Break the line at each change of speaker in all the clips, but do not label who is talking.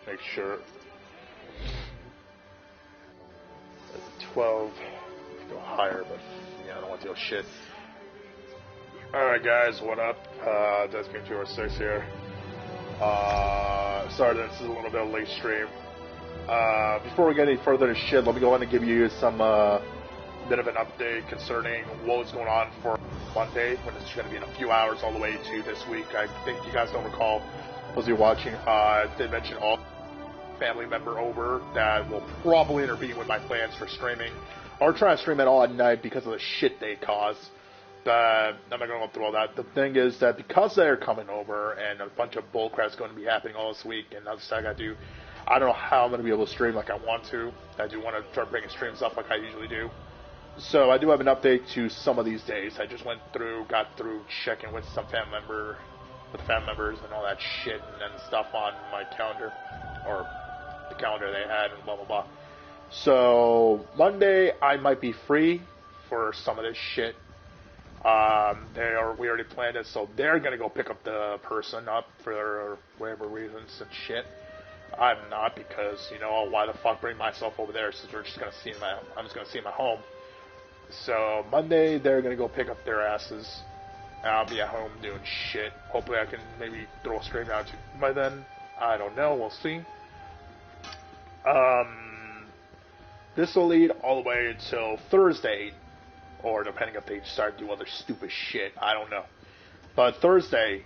make sure. 12. Go higher, but yeah, I don't want to deal shit. Alright guys, what up? Desking206 here. Sorry that this is a little bit of a late stream. Before we get any further to shit, let me go ahead and give you some bit of an update concerning what's going on for Monday, when it's going to be in a few hours all the way to this week. I think you guys don't recall, those of you watching, I did mention all family member over that will probably intervene with my plans for streaming, or try to stream it all at night because of the shit they cause. But I'm not going to go through all that. The thing is that because they're coming over and a bunch of bullcrap's going to be happening all this week, and other stuff I got to do, I don't know how I'm going to be able to stream like I want to. I do want to start bringing streams up like I usually do. So I do have an update to some of these days. I just got through checking with some family members and all that shit, and then stuff on my calendar, or the calendar they had, and blah blah blah. So Monday I might be free for some of this shit. We already planned it, so they're gonna go pick up the person up for whatever reasons and shit. I'm not, because why the fuck bring myself over there since I'm just gonna see them at home. So Monday they're gonna go pick up their asses, and I'll be at home doing shit. Hopefully I can maybe throw a stream out by then. I don't know. We'll see. This will lead all the way until Thursday, or depending if they start doing other stupid shit. I don't know. But Thursday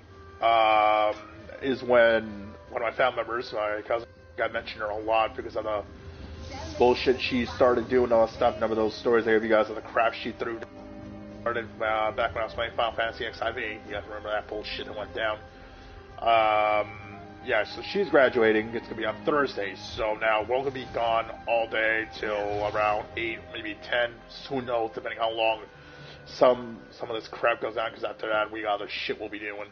is when one of my family members, my cousin, I mentioned her a lot because of the bullshit she started doing, all that stuff. Remember those stories I gave you guys of the crap she threw started back when I was playing Final Fantasy XIV. You guys remember that bullshit that went down. Yeah, so she's graduating. It's going to be on Thursday. So now we're going to be gone all day till around 8, maybe 10. Who knows, depending how long some of this crap goes on, because after that we got other shit we'll be doing.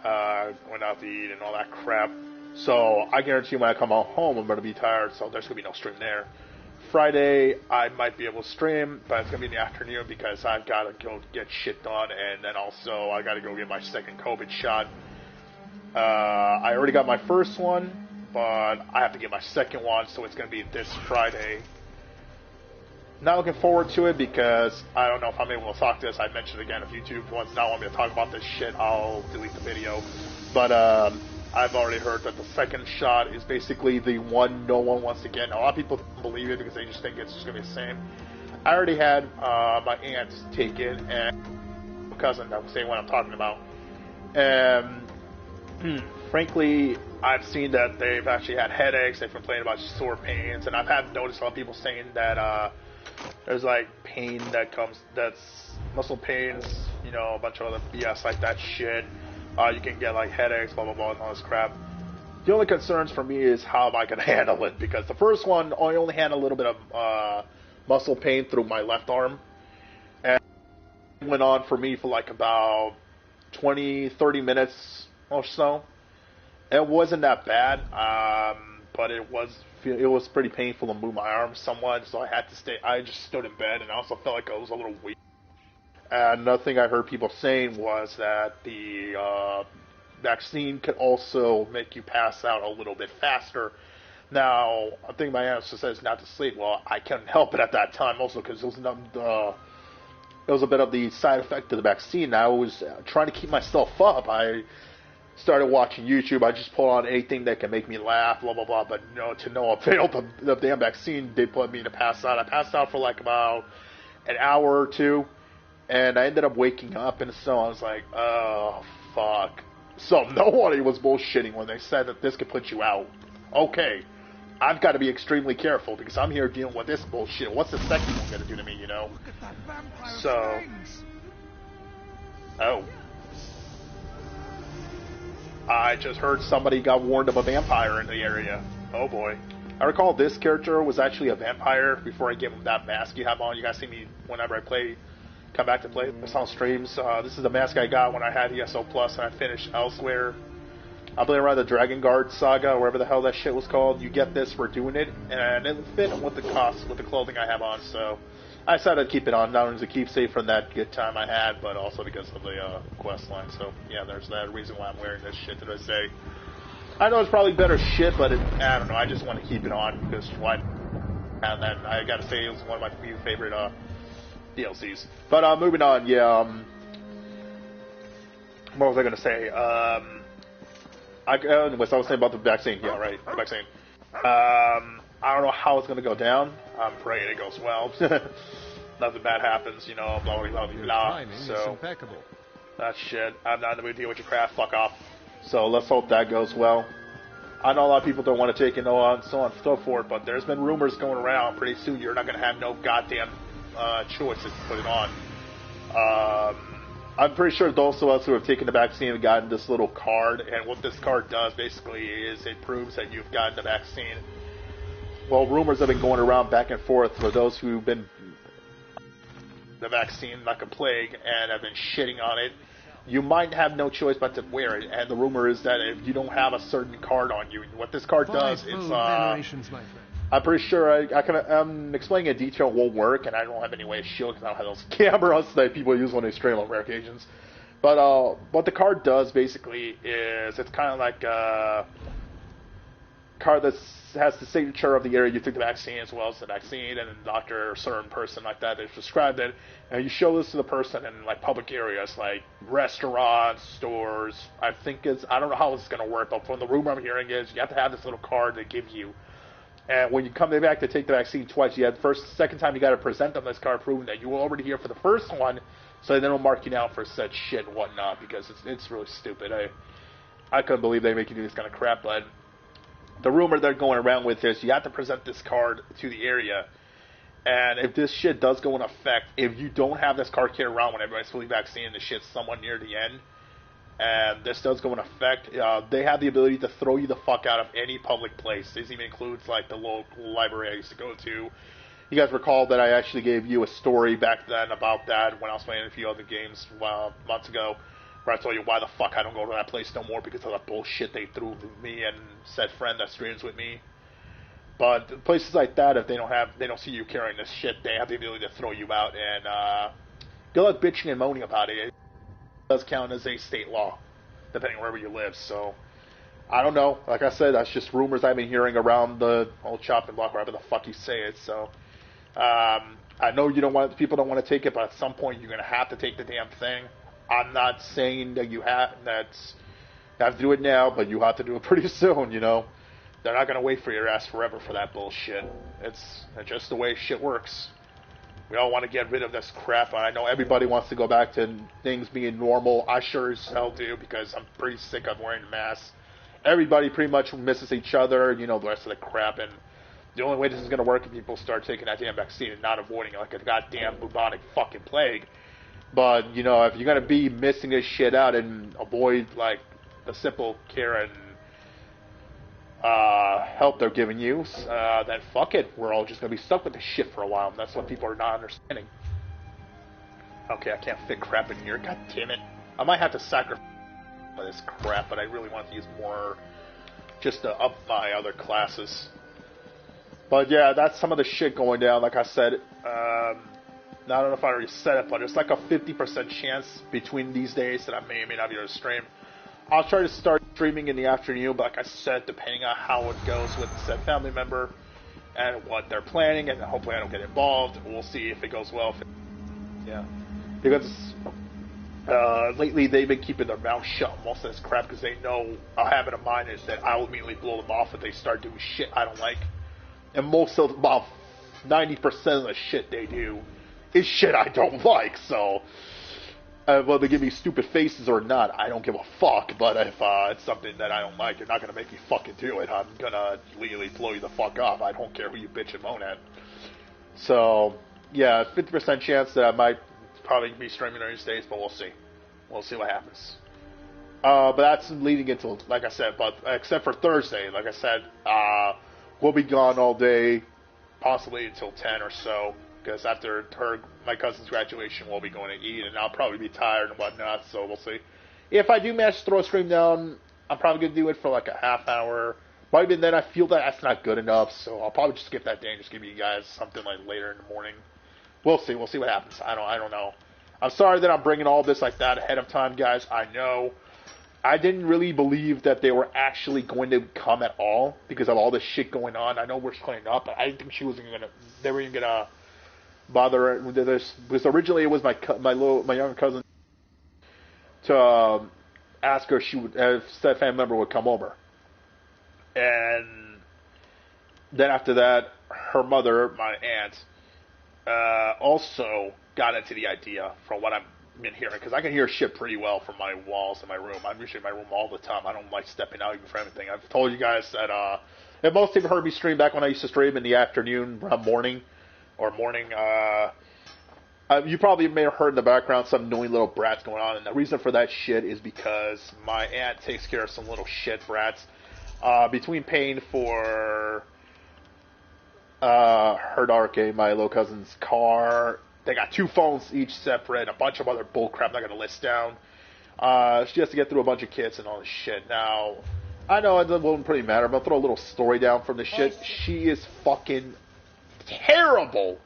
Going out to eat and all that crap. So I guarantee when I come home I'm going to be tired, so there's going to be no stream there. Friday I might be able to stream, but it's going to be in the afternoon because I've got to go get shit done, and then also I got to go get my second COVID shot. I already got my first one, but I have to get my second one, so it's going to be this Friday. Not looking forward to it because I don't know if I'm able to talk to this. I mentioned again, if YouTube wants not want me to talk about this shit, I'll delete the video. But I've already heard that the second shot is basically the one no one wants to get. Now, a lot of people don't believe it because they just think it's just going to be the same. I already had my aunt take it, and my cousin, I'm saying what I'm talking about. Frankly, I've seen that they've actually had headaches, they've complained about sore pains, and I've had noticed a lot of people saying that there's like pain that's muscle pains, a bunch of other BS like that shit. You can get like headaches, blah blah blah, and all this crap. The only concerns for me is how I can handle it, because the first one I only had a little bit of muscle pain through my left arm, and it went on for me for like about 20-30 minutes or so. It wasn't that bad, but it was pretty painful to move my arm somewhat, so I just stood in bed, and I also felt like I was a little weak. And another thing I heard people saying was that the vaccine could also make you pass out a little bit faster. Now, I think my aunt says not to sleep. Well, I couldn't help it at that time also, because it was a bit of the side effect of the vaccine. I was trying to keep myself up. I started watching YouTube. I just pulled on anything that can make me laugh, blah, blah, blah. But to no avail. The damn vaccine did put me to pass out. I passed out for like about an hour or two, and I ended up waking up, and so I was like, oh, fuck. So no one was bullshitting when they said that this could put you out. Okay. I've got to be extremely careful because I'm here dealing with this bullshit. What's the second one going to do to me, So, oh. I just heard somebody got warned of a vampire in the area. Oh boy. I recall this character was actually a vampire before I gave him that mask you have on. You guys see me whenever I come back to play this on streams. This is the mask I got when I had ESO Plus and I finished Elsewhere. I believe around the Dragon Guard saga, or whatever the hell that shit was called. You get this for doing it, and it fit with the cost, with the clothing I have on, so I decided to keep it on, not only to keep safe from that good time I had, but also because of the quest line. So, yeah, there's that reason why I'm wearing this shit to this day. I know it's probably better shit, but I don't know. I just want to keep it on because why? And then I gotta say it was one of my few favorite DLCs. But moving on, yeah. What was I gonna say? Anyways, I was saying about the vaccine. Yeah, right, the vaccine. I don't know how it's gonna go down. I'm praying it goes well. Nothing bad happens, you know. Blah blah blah blah. So that shit. I'm not in the mood to deal with your crap. Fuck off. So let's hope that goes well. I know a lot of people don't want to take it, so on and so forth, but there's been rumors going around. Pretty soon you're not going to have no goddamn choice to put it on. I'm pretty sure those of us who have taken the vaccine have gotten this little card, and what this card does basically is it proves that you've gotten the vaccine. Well, rumors have been going around back and forth for those who've been the vaccine like a plague and have been shitting on it. You might have no choice but to wear it, and the rumor is that if you don't have a certain card on you, what this card does, it's I'm pretty sure I'm explaining in detail won't work, and I don't have any way of shielding because I don't have those cameras that people use when they stream on rare occasions. But what the card does basically is it's kind of like a card that has the signature of the area you took the vaccine as well as the vaccine, and a doctor or a certain person like that they've prescribed it, and you show this to the person in like public areas like restaurants, stores. I don't know how it's going to work, but from the rumor I'm hearing is you have to have this little card they give you, and when you come back to take the vaccine twice, you have second time you got to present them this card proving that you were already here for the first one, so they don't mark you down for such shit and whatnot, because it's really stupid. I couldn't believe they make you do this kind of crap, but the rumor they're going around with is you have to present this card to the area, and if this shit does go in effect, if you don't have this card carried around when everybody's fully vaccinated, the shit's somewhat near the end, and this does go in effect, they have the ability to throw you the fuck out of any public place. This even includes like the local library I used to go to. You guys recall that I actually gave you a story back then about that when I was playing a few other games months ago, where I told you why the fuck I don't go to that place no more because of the bullshit they threw me and said friend that streams with me. But places like that, if they don't see you carrying this shit, they have the ability to throw you out, and good luck bitching and moaning about it. It does count as a state law, depending on wherever you live. So I don't know. Like I said, that's just rumors I've been hearing around the old chopping block, wherever the fuck you say it. So I know people don't want to take it, but at some point you're gonna have to take the damn thing. I'm not saying that you have to do it now, but you have to do it pretty soon, you know. They're not going to wait for your ass forever for that bullshit. It's just the way shit works. We all want to get rid of this crap. I know everybody wants to go back to things being normal. I sure as hell do, because I'm pretty sick of wearing masks. Everybody pretty much misses each other, you know, the rest of the crap. And the only way this is going to work is people start taking that damn vaccine and not avoiding it like a goddamn bubonic fucking plague. But, you know, if you're going to be missing this shit out and avoid, like, the simple care and help they're giving you, then fuck it. We're all just going to be stuck with this shit for a while, and that's what people are not understanding. Okay, I can't fit crap in here. God damn it. I might have to sacrifice this crap, but I really want to use more just to up my other classes. But, yeah, that's some of the shit going down. Like I said, I don't know if I already said it, but it's like a 50% chance between these days that I may or may not be able to stream. I'll try to start streaming in the afternoon, but like I said, depending on how it goes with said family member and what they're planning, and hopefully I don't get involved. We'll see if it goes well. Yeah. Because lately they've been keeping their mouth shut on most of this crap because they know a habit of mine is that I will immediately blow them off if they start doing shit I don't like. And about 90% of the shit they do is shit I don't like, so whether they give me stupid faces or not, I don't give a fuck, but if it's something that I don't like, you're not going to make me fucking do it. I'm going to legally blow you the fuck off. I don't care who you bitch and moan at. So, yeah, 50% chance that I might probably be streaming during these days, but we'll see. We'll see what happens. But that's leading into, like I said, but except for Thursday, like I said, we'll be gone all day, possibly until 10 or so. Because after my cousin's graduation, we'll be going to eat, and I'll probably be tired and whatnot, so we'll see. If I do manage to throw a stream down, I'm probably going to do it for like a half hour. But even then, I feel that that's not good enough, so I'll probably just skip that day and just give you guys something like later in the morning. We'll see. We'll see what happens. I don't know. I'm sorry that I'm bringing all this like that ahead of time, guys. I know. I didn't really believe that they were actually going to come at all because of all this shit going on. I know we're splitting up, but I didn't think she wasn't gonna. They were even gonna bother with this because originally it was my younger cousin to ask her if she would if a family member would come over, and then after that, her mother, my aunt, also got into the idea from what I've been hearing, because I can hear shit pretty well from my walls in my room. I'm usually in my room all the time. I don't like stepping out even for anything. I've told you guys that if most people heard me stream back when I used to stream in the afternoon, morning, you probably may have heard in the background some annoying little brats going on, and the reason for that shit is because my aunt takes care of some little shit brats. Between paying for her Darke, my little cousin's car, they got 2 phones each separate, a bunch of other bullcrap I'm not going to list down. She has to get through a bunch of kids and all this shit. Now, I know it won't pretty matter, but I'll throw a little story down from this shit. She is fucking terrible.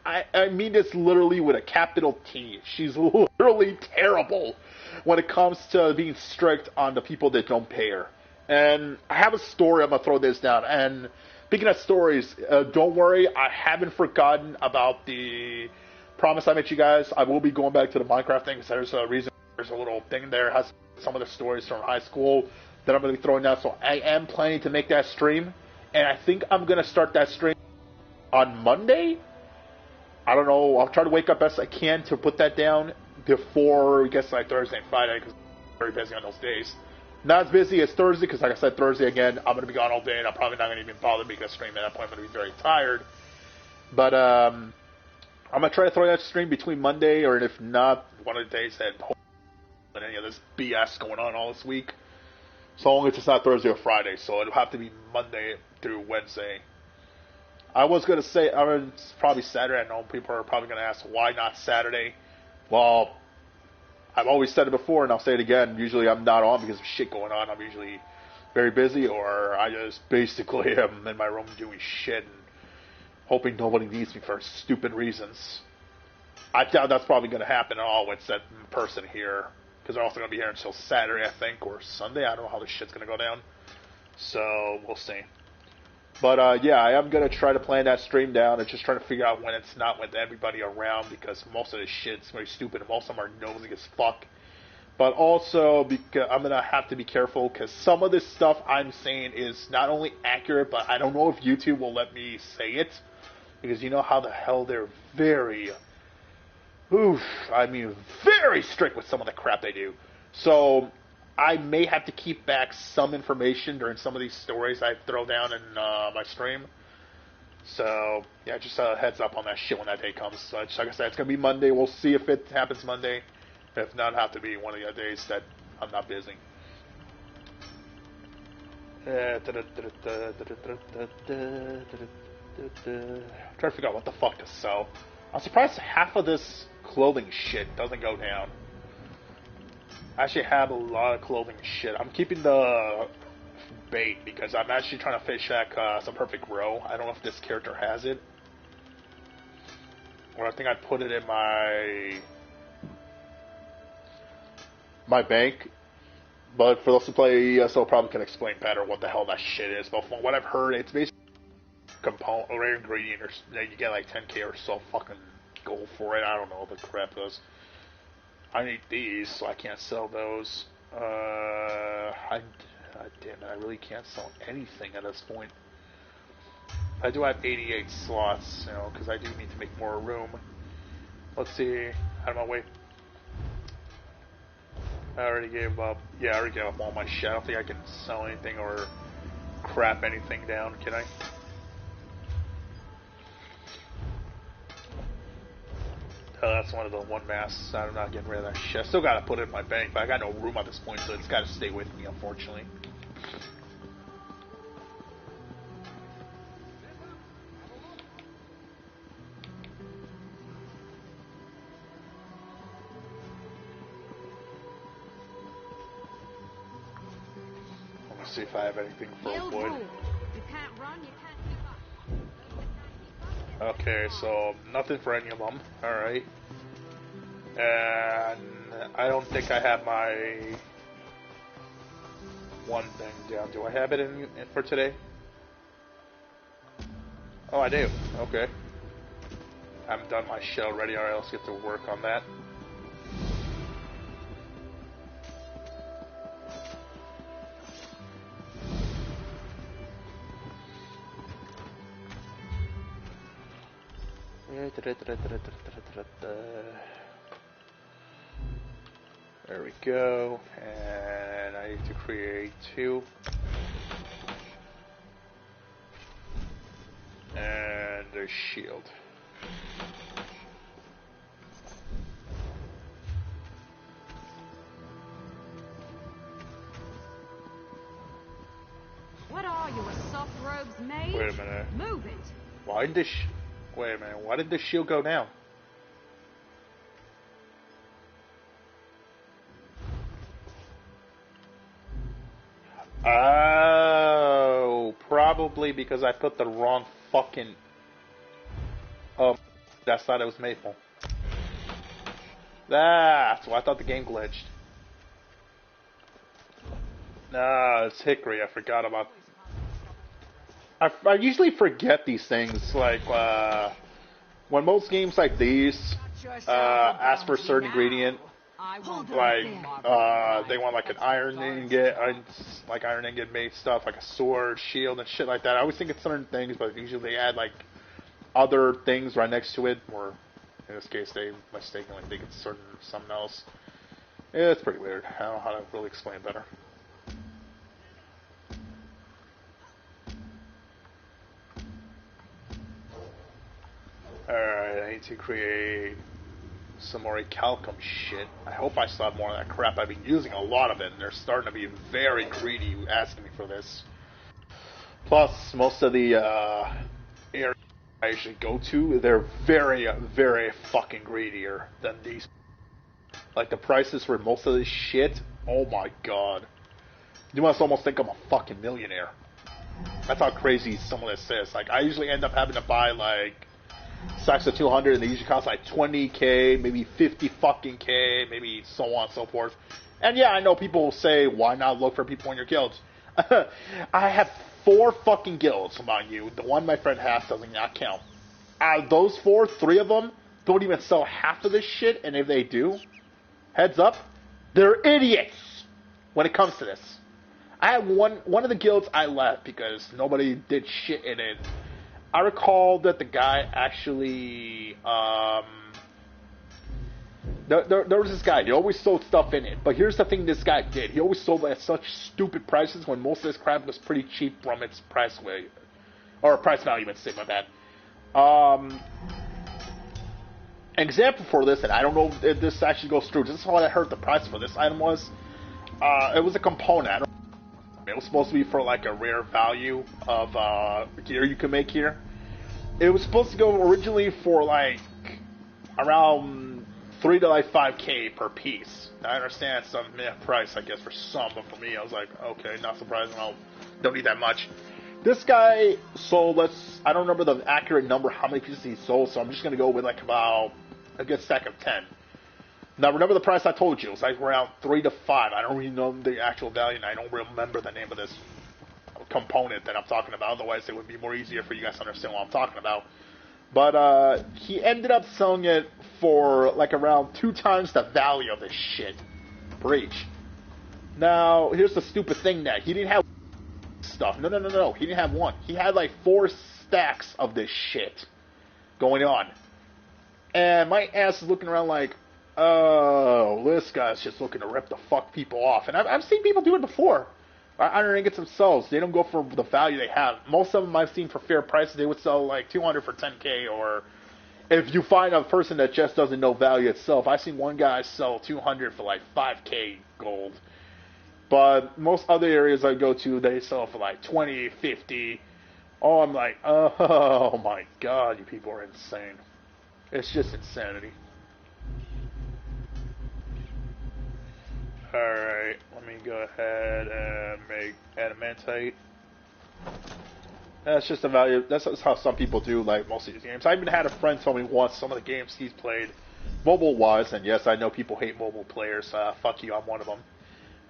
I mean this literally with a capital T. She's literally terrible when it comes to being strict on the people that don't pay her. And I have a story, I'm going to throw this down. And speaking of stories, don't worry, I haven't forgotten about the promise I made you guys. I will be going back to the Minecraft thing, because there's a reason, there's a little thing there, has some of the stories from high school that I'm going to be throwing out. So I am planning to make that stream, and I think I'm going to start that stream on Monday. I don't know, I'll try to wake up best I can to put that down before, I guess, like Thursday and Friday, because I'm very busy on those days. Not as busy as Thursday, because like I said, Thursday again, I'm going to be gone all day, and I'm probably not going to even bother making a stream at that point. I'm going to be very tired. But I'm going to try to throw that stream between Monday, or if not, one of the days that any of this BS going on all this week. So long as it's not Thursday or Friday, so it'll have to be Monday through Wednesday. I was going to say, it's probably Saturday. I know people are probably going to ask, why not Saturday? Well, I've always said it before, and I'll say it again. Usually I'm not on because of shit going on. I'm usually very busy, or I just basically am in my room doing shit and hoping nobody needs me for stupid reasons. I doubt that's probably going to happen at all with that person here, because they're also going to be here until Saturday, I think, or Sunday. I don't know how this shit's going to go down. So, we'll see. But, yeah, I am going to try to plan that stream down and just trying to figure out when it's not with everybody around, because most of this shit's very stupid and most of them are nosy as fuck. But also, because I'm going to have to be careful, because some of this stuff I'm saying is not only accurate, but I don't know if YouTube will let me say it, because you know how the hell they're very, very strict with some of the crap they do. So I may have to keep back some information during some of these stories I throw down in my stream. So, yeah, just a heads up on that shit when that day comes. So, like I said, it's going to be Monday. We'll see if it happens Monday. If not, it'll have to be one of the other days that I'm not busy. I'm trying to figure out what the fuck to sell. I'm surprised half of this clothing shit doesn't go down. I actually have a lot of clothing shit. I'm keeping the bait because I'm actually trying to fish back some perfect row. I don't know if this character has it. Or I think I put it in my bank. But for those who play ESO probably can explain better what the hell that shit is. But from what I've heard, it's basically component or ingredient, or you get like 10k or so. Fucking go for it. I don't know what the crap is. I need these, so I can't sell those. Damn it, I really can't sell anything at this point. I do have 88 slots, you know, because I do need to make more room. Let's see. Out of my way. I already gave up. Yeah, I already gave up all my shit. I don't think I can sell anything or crap anything down, can I? That's one of the one masks. I'm not getting rid of that shit. I still gotta put it in my bank, but I got no room at this point, so it's gotta stay with me, unfortunately. Let's see if I have anything for wood.
You can't run, you can't keep up.
Okay, so nothing for any of them. Alright. And I don't think I have my one thing down. Do I have it in for today? Oh, I do. Okay. I haven't done my shit already. Alright, let's get to work on that. There we go, and I need to create 2. And a shield.
What are you, a soft robes made?
Wait a minute.
Move it.
Why did this? Wait a minute. Why did the shield go down? Oh, probably because I put the wrong fucking. Oh, that's not it was maple. That's why I thought the game glitched. Nah, it's hickory. I forgot about. I usually forget these things. Like when most games like these ask for a certain ingredient. Like, they want like an iron ingot, like iron ingot made stuff, like a sword, shield, and shit like that. I always think it's certain things, but usually they add like other things right next to it, or in this case they mistakenly think it's something else. Yeah, it's pretty weird. I don't know how to really explain better. Alright, I need to create some more Calcum shit. I hope I still have more of that crap. I've been using a lot of it, and they're starting to be very greedy asking me for this. Plus, most of the areas I usually go to, they're very, very fucking greedier than these. Like, the prices for most of this shit, oh my god. You must almost think I'm a fucking millionaire. That's how crazy some of this is. Like, I usually end up having to buy, like, stacks of 200, and they usually cost like 20k, maybe 50 fucking k, maybe so on and so forth. And yeah, I know people will say, why not look for people in your guilds? I have 4 fucking guilds, among you. The one my friend has does not count. Out of those 4, 3 of them don't even sell half of this shit, and if they do, heads up, they're idiots when it comes to this. I had one of the guilds I left because nobody did shit in it. I recall that the guy actually, there was this guy, he always sold stuff in it, but here's the thing this guy did, he always sold at such stupid prices when most of this crap was pretty cheap from its price value, or price value, let's say, my bad. An example for this, and I don't know if this actually goes through, this is how I heard the price for this item was, it was a component. It was supposed to be for like a rare value of gear you can make here. It was supposed to go originally for like around 3 to like 5k per piece. Now, I understand it's a price, I guess, for some, but for me, I was like, okay, not surprising. I don't need that much. This guy sold, I don't remember the accurate number, how many pieces he sold, so I'm just gonna go with like about a good stack of 10. Now, remember the price I told you. It was like around 3 to 5. I don't really know the actual value, and I don't remember the name of this component that I'm talking about. Otherwise, it would be more easier for you guys to understand what I'm talking about. But he ended up selling it for like around 2 times the value of this shit per each. Now, here's the stupid thing that he didn't have stuff. No. He didn't have one. He had like 4 stacks of this shit going on. And my ass is looking around like, oh, this guy's just looking to rip the fuck people off. And I've seen people do it before. Iron ingots themselves, they don't go for the value they have. Most of them I've seen for fair prices, they would sell like 200 for 10k, or if you find a person that just doesn't know value itself, I've seen one guy sell 200 for like 5k gold. But most other areas I go to, they sell for like 20, 50. Oh, I'm like, oh my god, you people are insane. It's just insanity. Alright, let me go ahead and make adamantite. That's just the value, that's how some people do like most of these games. I even had a friend tell me once some of the games he's played mobile-wise, and yes, I know people hate mobile players, fuck you, I'm one of them.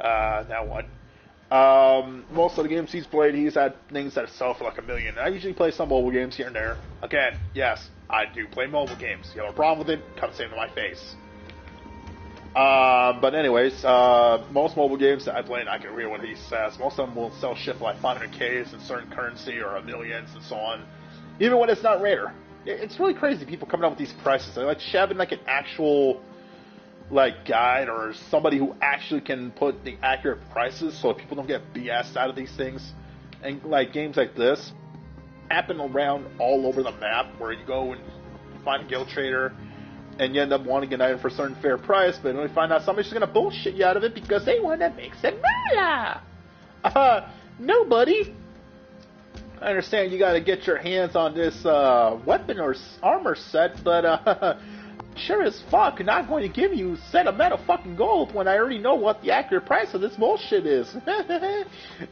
Now what? Most of the games he's played, he's had things that sell for like $1 million. I usually play some mobile games here and there. Again, yes, I do play mobile games. You have a problem with it, come say it to my face. But anyways, most mobile games that I play, and I can read what he says, most of them will sell shit for like 500Ks in certain currency or millions and so on, even when it's not rare. It's really crazy, people coming up with these prices. They're like having like an actual like guide or somebody who actually can put the accurate prices so people don't get BS out of these things. And like games like this happen around all over the map, where you go and find a guild trader and you end up wanting an item for a certain fair price, but then you find out somebody's just gonna bullshit you out of it because they want to make some moolah. No, buddy. I understand you gotta get your hands on this weapon or armor set, but sure as fuck not going to give you a set of metal fucking gold when I already know what the accurate price of this bullshit is.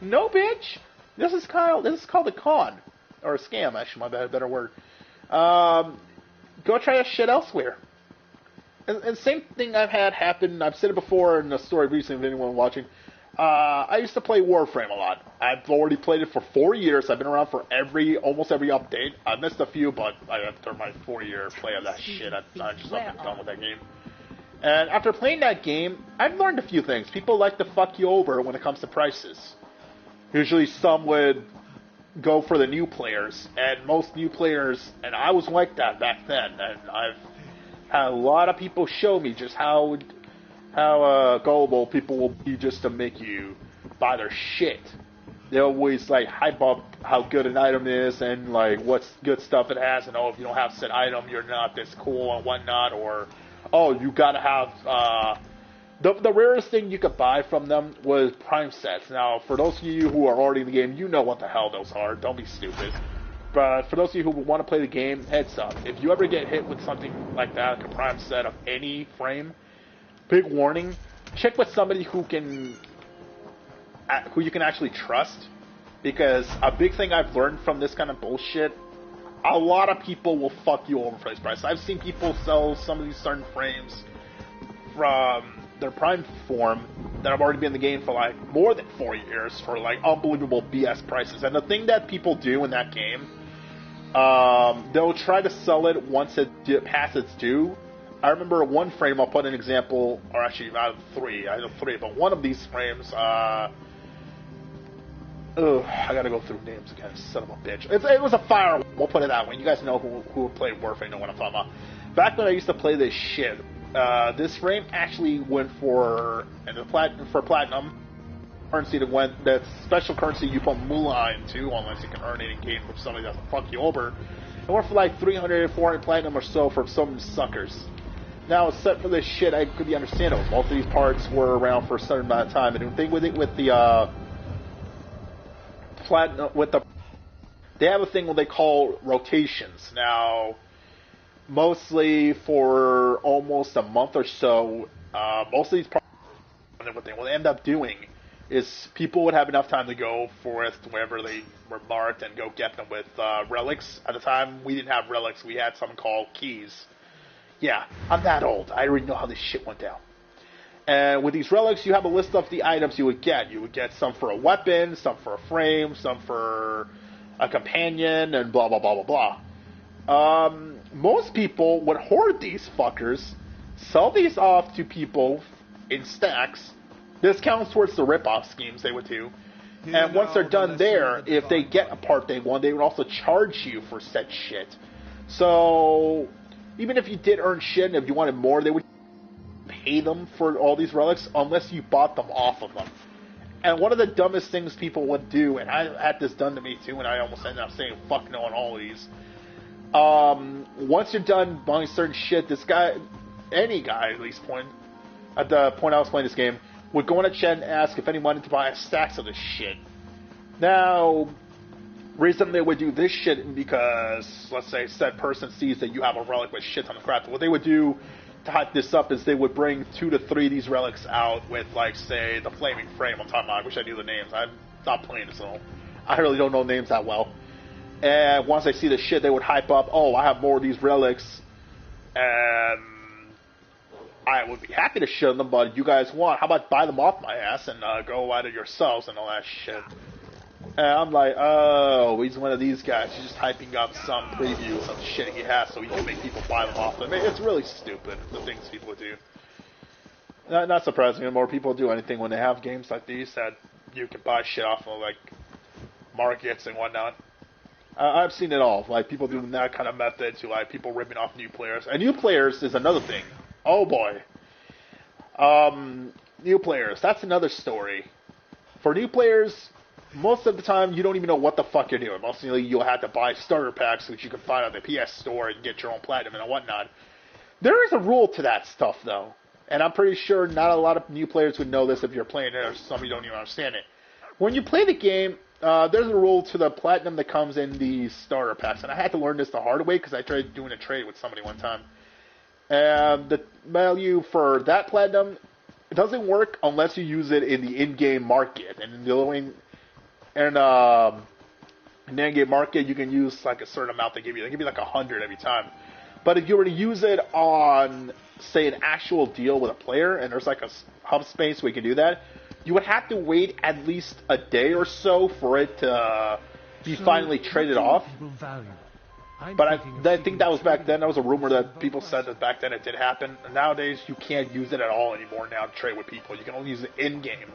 No, bitch. This is called a con. Or a scam, actually, my bad, better word. Go try that shit elsewhere. And same thing I've had happen, I've said it before in a story recently, if anyone watching. I used to play Warframe a lot. I've already played it for 4 years. I've been around for almost every update. I've missed a few, but after my 4-year play of that shit, I'm just done with that game. And after playing that game, I've learned a few things. People like to fuck you over when it comes to prices. Usually some would go for the new players, and most new players, and I was like that back then, and I've had a lot of people show me just how gullible people will be just to make you buy their shit. They always like hype up how good an item is and like what's good stuff it has, and if you don't have said item, you're not this cool and whatnot, or you gotta have the rarest thing you could buy from them was prime sets. Now, for those of you who are already in the game, you know what the hell those are. Don't be stupid. But for those of you who want to play the game, heads up. If you ever get hit with something like that, like a prime set of any frame, big warning, check with somebody who you can actually trust. Because a big thing I've learned from this kind of bullshit, a lot of people will fuck you over for this price. I've seen people sell some of these certain frames from their prime form that have already been in the game for like more than 4 years for like unbelievable BS prices. And the thing that people do in that game, they'll try to sell it once it passes its due. I remember one frame, I'll put an example, or actually out of three, but one of these frames, I gotta go through names again, son of a bitch. It was a fire, we'll put it that way. You guys know who played Warframe know what I'm talking about. Back when I used to play this shit, this frame actually went for platinum currency that special currency you put moolah into, unless you can earn it in game with somebody that will fuck you over. It went for like 300, 400 platinum or so for some suckers. Now, except for this shit, I could be understandable. Most of these parts were around for a certain amount of time, and the thing with the platinum, they have a thing what they call rotations. Now, mostly for almost a month or so, most of these parts, what they end up doing is people would have enough time to go forth to wherever they were marked and go get them with relics. At the time, we didn't have relics. We had something called keys. Yeah, I'm that old. I already know how this shit went down. And with these relics, you have a list of the items you would get. You would get some for a weapon, some for a frame, some for a companion, and blah, blah, blah, blah, blah. Most people would hoard these fuckers, sell these off to people in stacks. This counts towards the rip-off schemes they would do. And once they're done there, if they get a part they want, they would also charge you for said shit. So, even if you did earn shit and if you wanted more, they would pay them for all these relics unless you bought them off of them. And one of the dumbest things people would do, and I had this done to me too, and I almost ended up saying fuck no on all of these. Once you're done buying certain shit, this guy, any guy at least at the point I was playing this game, would go in a chat and ask if anyone wanted to buy stacks of this shit. Now, reason they would do this shit because, let's say, said person sees that you have a relic with shit ton of crap. What they would do to hype this up is they would bring 2 to 3 of these relics out with, like, say, the flaming frame I'm talking about. I wish I knew the names. I'm not playing this, so I really don't know names that well. And once they see the shit, they would hype up, I have more of these relics. And I would be happy to show them, but you guys want, how about buy them off my ass and go at it yourselves and all that shit. And I'm like, oh, he's one of these guys. He's just hyping up some preview, some shit he has so he can make people buy them off him. It's really stupid, the things people do. Not surprising, more people do anything when they have games like these that you can buy shit off of, like, markets and whatnot. I've seen it all, like, people doing that kind of method to, like, people ripping off new players. And new players is another thing. Oh, boy. New players, that's another story. For new players, most of the time, you don't even know what the fuck you're doing. Mostly, you'll have to buy starter packs, which you can find on the PS Store and get your own platinum and whatnot. There is a rule to that stuff, though. And I'm pretty sure not a lot of new players would know this if you're playing it, or some of you don't even understand it. When you play the game, there's a rule to the platinum that comes in the starter packs. And I had to learn this the hard way because I tried doing a trade with somebody one time. And the value for that platinum, it doesn't work unless you use it in the in-game market. And in the in-game market, you can use like a certain amount they give you. They give you like 100 every time. But if you were to use it on, say, an actual deal with a player, and there's like a hub space where you can do that, you would have to wait at least a day or so for it to be finally traded off. But I think that was back then. That was a rumor that people said that back then it did happen. And nowadays, you can't use it at all anymore now to trade with people. You can only use it in-game.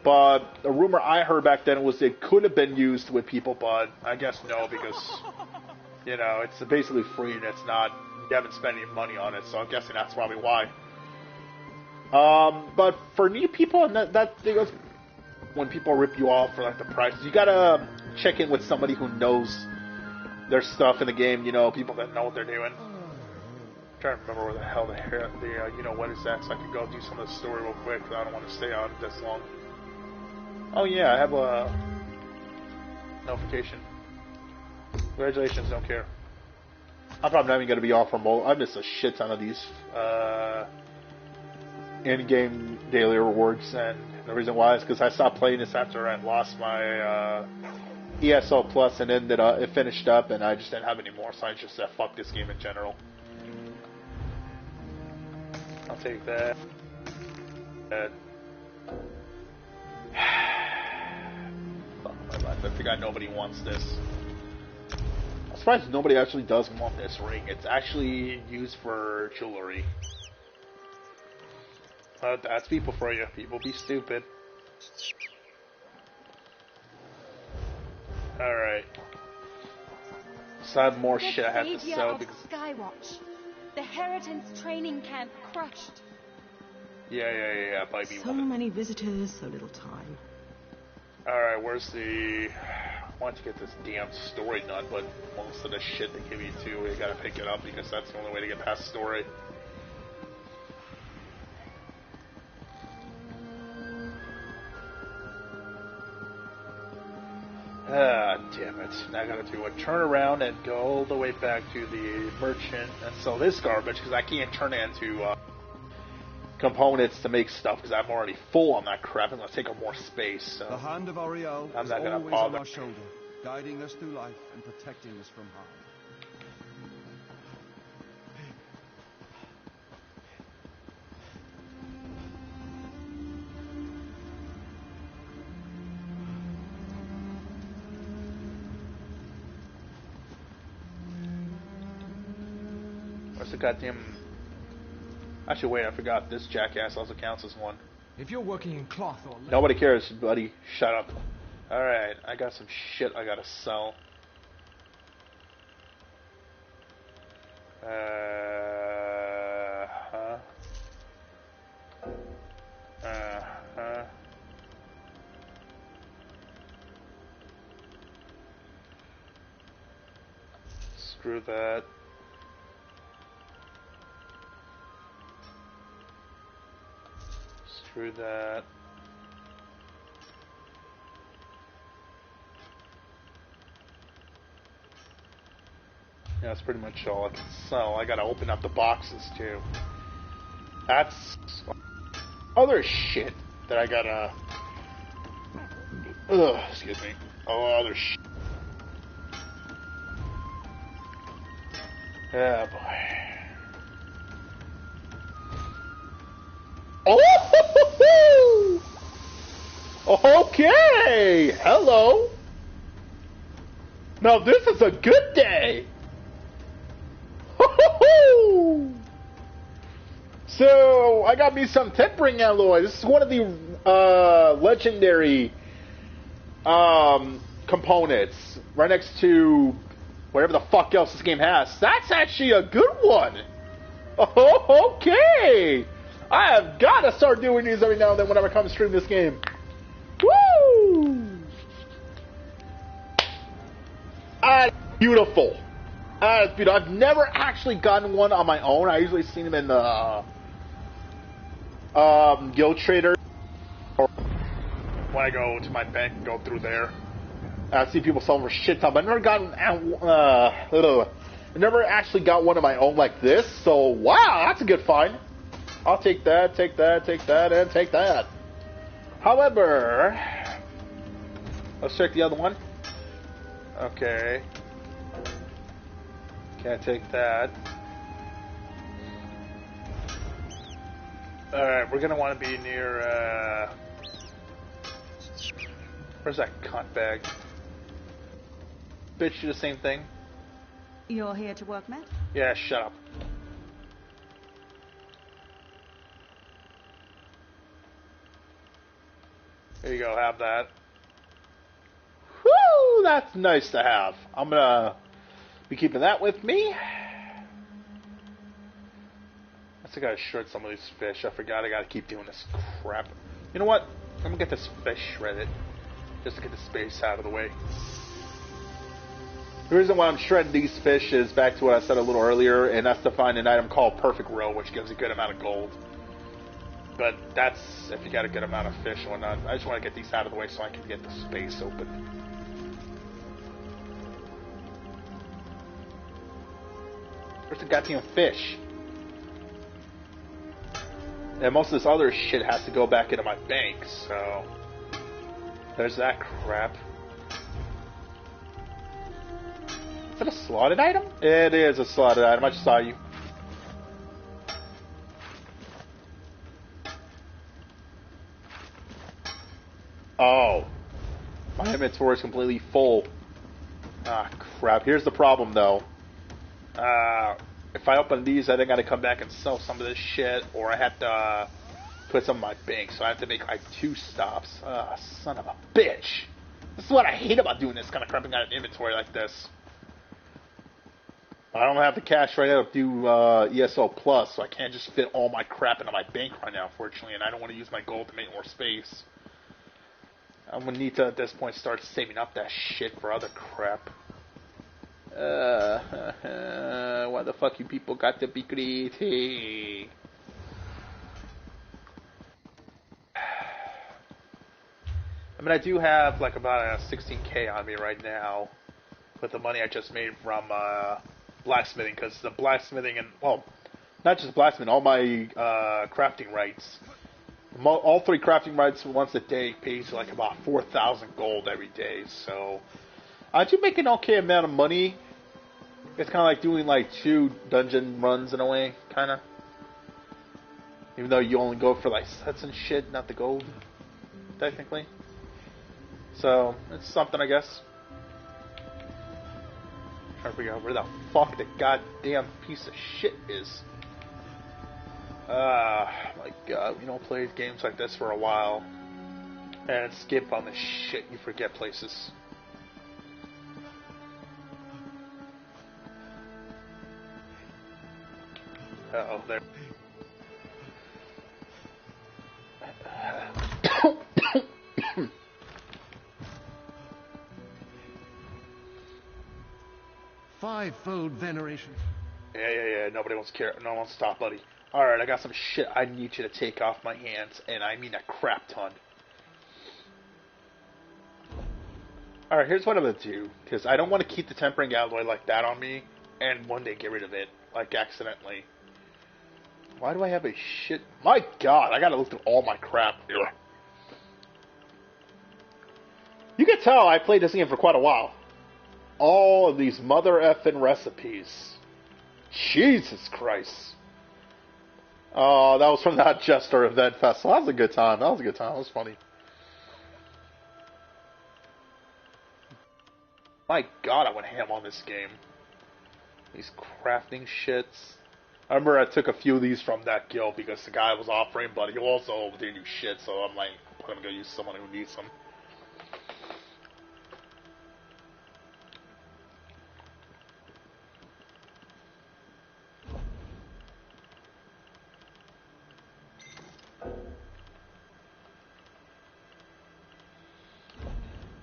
But the rumor I heard back then was it could have been used with people, but I guess no, because, you know, it's basically free and it's not, you haven't spent any money on it, so I'm guessing that's probably why. But for new people, and that thing goes, when people rip you off for like the prices, you gotta check in with somebody who knows their stuff in the game, you know, people that know what they're doing. I'm trying to remember where the hell the you know, what is that, so I can go do some of the story real quick, because I don't want to stay on this long. Oh yeah, I have a notification. Congratulations, don't care. I'm probably not even going to be off from both. I missed a shit ton of these in-game daily rewards, and the reason why is because I stopped playing this after I lost my ESO Plus and ended up, it finished up, and I just didn't have any more, so I just said fuck this game in general. I'll take that. Fuck my life. I forgot nobody wants this. I'm surprised nobody actually does want this ring. It's actually used for jewelry. That's people for you. People be stupid. Alright. So I have more shit I have to sell because
Skywatch. The Heritance training camp crushed.
Yeah, baby.
So many visitors, so little time.
Alright, where's the... I want to get this damn story done, but most of the shit they give you too, you gotta pick it up because that's the only way to get past story. Ah, damn it. Now I gotta do a turn around and go all the way back to the merchant and sell this garbage because I can't turn it into components to make stuff because I'm already full on that crap. It's gonna take up more space. So
the hand of Ariel
I'm
is
not gonna
always
bother.
on our shoulder, guiding us through life and protecting us from harm.
Where's the goddamn... Actually, wait, I forgot. This jackass also counts as one.
If you're working in cloth or...
Nobody cares, buddy. Shut up. Alright, I got some shit I gotta sell. Screw that. Screw that. Yeah, that's pretty much all I can sell. I gotta open up the boxes too. That's other shit that I gotta... Ugh, excuse me. Oh, other shit. Oh boy. Oh! Okay! Hello! Now this is a good day! So, I got me some tempering alloy. This is one of the legendary components. Right next to whatever the fuck else this game has. That's actually a good one! Oh, okay! I have got to start doing these every now and then whenever I come to stream this game. Woo! Beautiful. That's beautiful. I've never actually gotten one on my own. I usually seen them in the Guild Trader. Or when I go to my bank and go through there. I see people selling for shit ton, but I've never gotten I never actually got one of my own like this, so wow, that's a good find. I'll take that, take that, take that, and take that. However, let's check the other one. Okay. Can't take that. Alright, we're gonna want to be near, where's that cunt bag? Bitch, do the same thing.
You're here to work, Matt?
Yeah, shut up. There you go, have that. Woo! That's nice to have. I'm gonna be keeping that with me. I think I gotta shred some of these fish. I forgot I gotta keep doing this crap. You know what? I'm gonna get this fish shredded. Just to get the space out of the way. The reason why I'm shredding these fish is back to what I said a little earlier, and that's to find an item called Perfect Roe, which gives a good amount of gold. But that's if you got a good amount of fish and whatnot. I just want to get these out of the way so I can get the space open. Where's the goddamn fish? And most of this other shit has to go back into my bank, so... There's that crap. Is that a slotted item? It is a slotted item. I just saw you. Oh. My inventory is completely full. Ah, crap. Here's the problem, though. If I open these, I think I gotta come back and sell some of this shit, or I have to put some in my bank, so I have to make like 2 stops. Son of a bitch. This is what I hate about doing this kind of crapping out an inventory like this. I don't have the cash right now to do ESO Plus, so I can't just fit all my crap into my bank right now, unfortunately, and I don't want to use my gold to make more space. I'm going to need to, at this point, start saving up that shit for other crap. Why the fuck you people got to be greedy? I mean, I do have like about 16k on me right now with the money I just made from blacksmithing, because the blacksmithing and, well, not just blacksmithing, all my crafting rights. All 3 crafting rights once a day pays like about 4,000 gold every day, so I do make an okay amount of money. It's kind of like doing like 2 dungeon runs in a way, kind of. Even though you only go for like sets and shit, not the gold, technically. So, it's something, I guess. Trying to figure out where the fuck the goddamn piece of shit is. My god, we don't play games like this for a while. And skip on the shit, you forget places. Uh-oh, there.
Fivefold veneration.
Yeah. Nobody wants to care. No one wants to stop, buddy. Alright, I got some shit I need you to take off my hands, and I mean a crap ton. Alright, here's what I'm gonna do, because I don't want to keep the tempering alloy like that on me, and one day get rid of it, like accidentally. Why do I have a shit? My god, I gotta look through all my crap here. You can tell I played this game for quite a while. All of these mother effing recipes. Jesus Christ. Oh, that was from that Jester Event Festival. That was a good time. That was a good time. That was funny. My god, I went ham on this game. These crafting shits. I remember I took a few of these from that guild because the guy was offering, but he also didn't do shit, so I'm like, I'm gonna go use someone who needs them.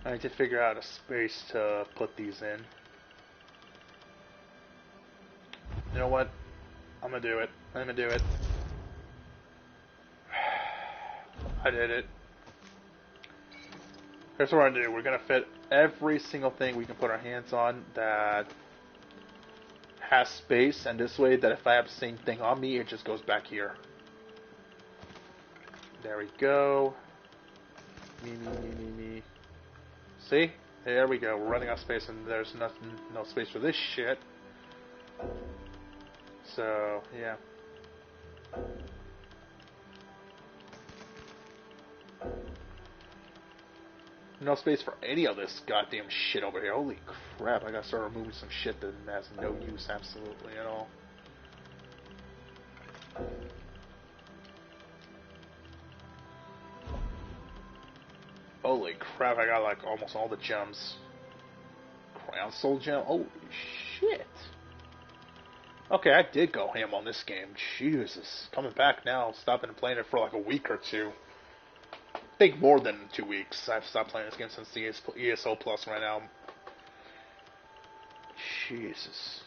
I need to figure out a space to put these in. You know what? I'm gonna do it. I'm gonna do it. I did it. Here's what we're gonna do. We're gonna fit every single thing we can put our hands on that has space, and this way that if I have the same thing on me, it just goes back here. There we go. Me. See? There we go. We're running out of space, and there's no space for this shit. So, yeah. No space for any of this goddamn shit over here. Holy crap, I gotta start removing some shit that has no use absolutely at all. Holy crap, I got like almost all the gems. Crown Soul Gem. Holy shit. Okay, I did go ham on this game. Jesus. Coming back now, stopping and playing it for like a week or two. I think more than 2 weeks. I've stopped playing this game since the ESO Plus right now. Jesus.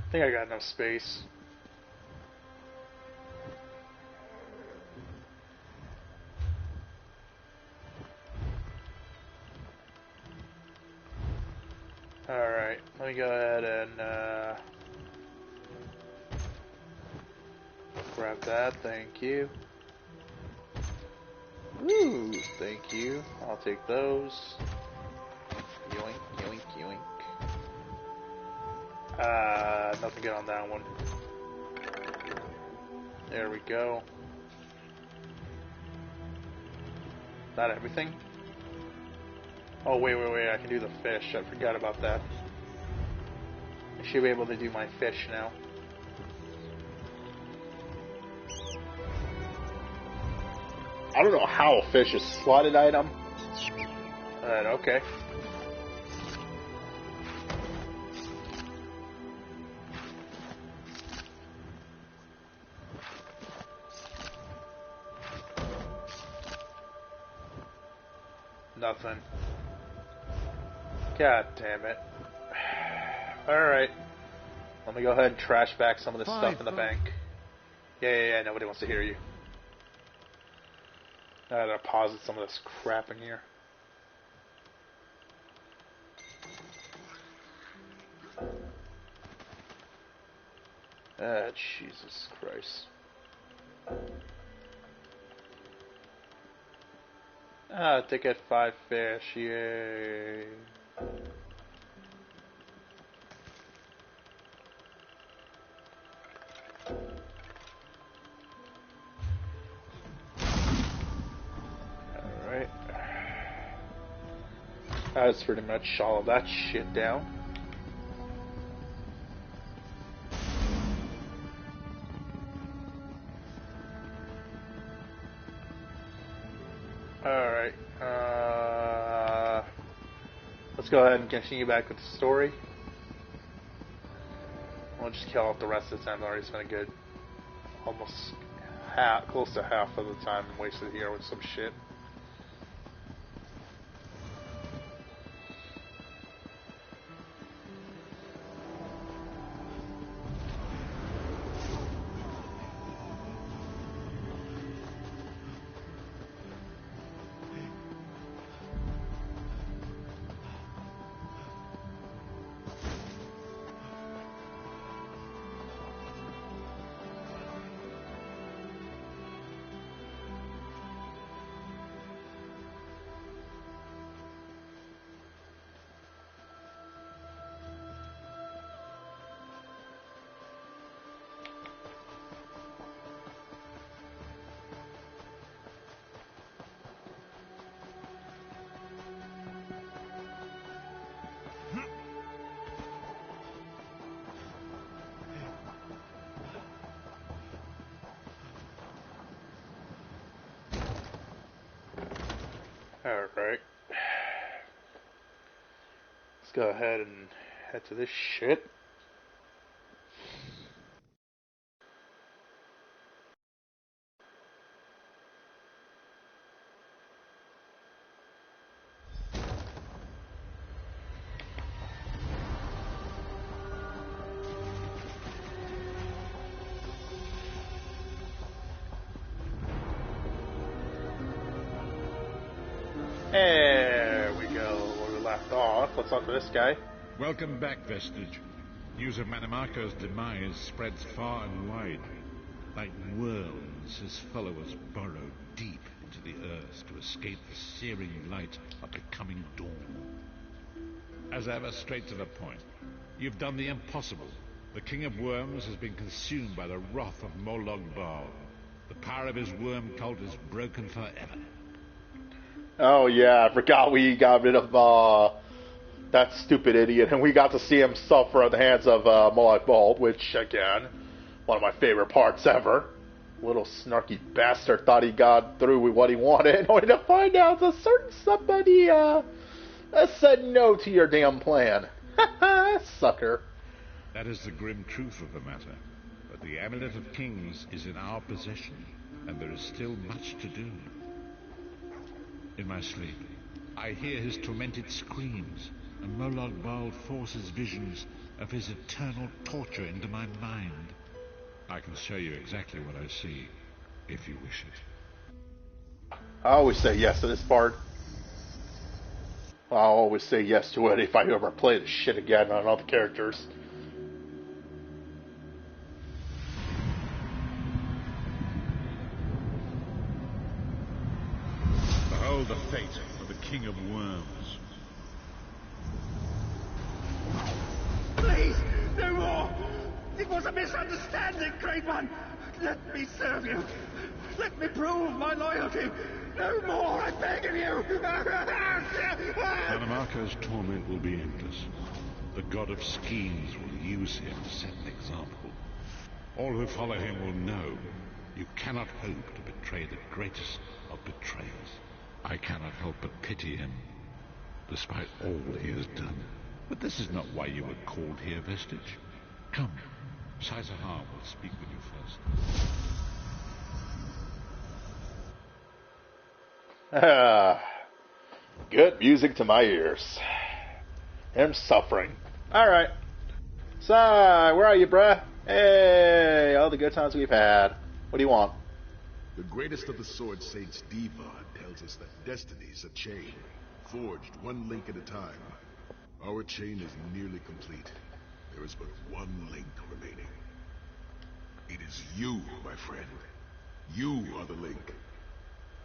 I think I got enough space. Alright, let me go ahead and grab that, thank you. Ooh, thank you. I'll take those. Yoink, yoink, yoink. Nothing good on that one. There we go. Not everything? Oh, wait, I can do the fish. I forgot about that. I should be able to do my fish now. I don't know how a fish is a slotted item. But okay. Nothing. God damn it. Alright. Let me go ahead and trash back some of this stuff in the bank. Yeah, nobody wants to hear you. I gotta deposit some of this crap in here. Jesus Christ. Ticket 5 fish, yay. Alright. That's pretty much all of that shit down. Alright, let's go ahead and continue back with the story. We'll just kill off the rest of the time. I've already spent a good, almost half, close to half of the time wasted here with some shit. Alright. Let's go ahead and head to this shit. There we go, where we left off. Let's talk to this guy.
Welcome back, Vestige. News of Manimarco's demise spreads far and wide. Like worms, his followers burrow deep into the earth to escape the searing light of the coming dawn. As ever, straight to the point. You've done the impossible. The King of Worms has been consumed by the wrath of Molag Bal. The power of his worm cult is broken forever.
Oh yeah, I forgot we got rid of that stupid idiot, and we got to see him suffer at the hands of Molag Bal, which, again, one of my favorite parts ever. Little snarky bastard thought he got through with what he wanted, only to find out a certain somebody said no to your damn plan. Sucker.
That is the grim truth of the matter. But the Amulet of Kings is in our possession, and there is still much to do. In my sleep, I hear his tormented screams, and Molag Bal forces visions of his eternal torture into my mind. I can show you exactly what I see, if you wish it.
I always say yes to this part. I'll always say yes to it if I ever play this shit again on other characters.
Behold the fate of the King of Worms.
Please, no more! It was a misunderstanding, Great One! Let me serve you! Let me prove my loyalty! No more, I beg of you!
Manimarco's torment will be endless. The god of schemes will use him to set an example. All who follow him will know you cannot hope to betray the greatest of betrayers. I cannot help but pity him, despite all he has done. But this is not why you were called here, Vestige. Come, Caesar will speak with you first.
Good music to my ears. Him suffering. Alright. So, where are you, bruh? Hey, all the good times we've had. What do you want?
The greatest of the Sword Saints, Divan, tells us that destiny is a chain, forged one link at a time. Our chain is nearly complete. There is but one link remaining. It is you, my friend. You are the link.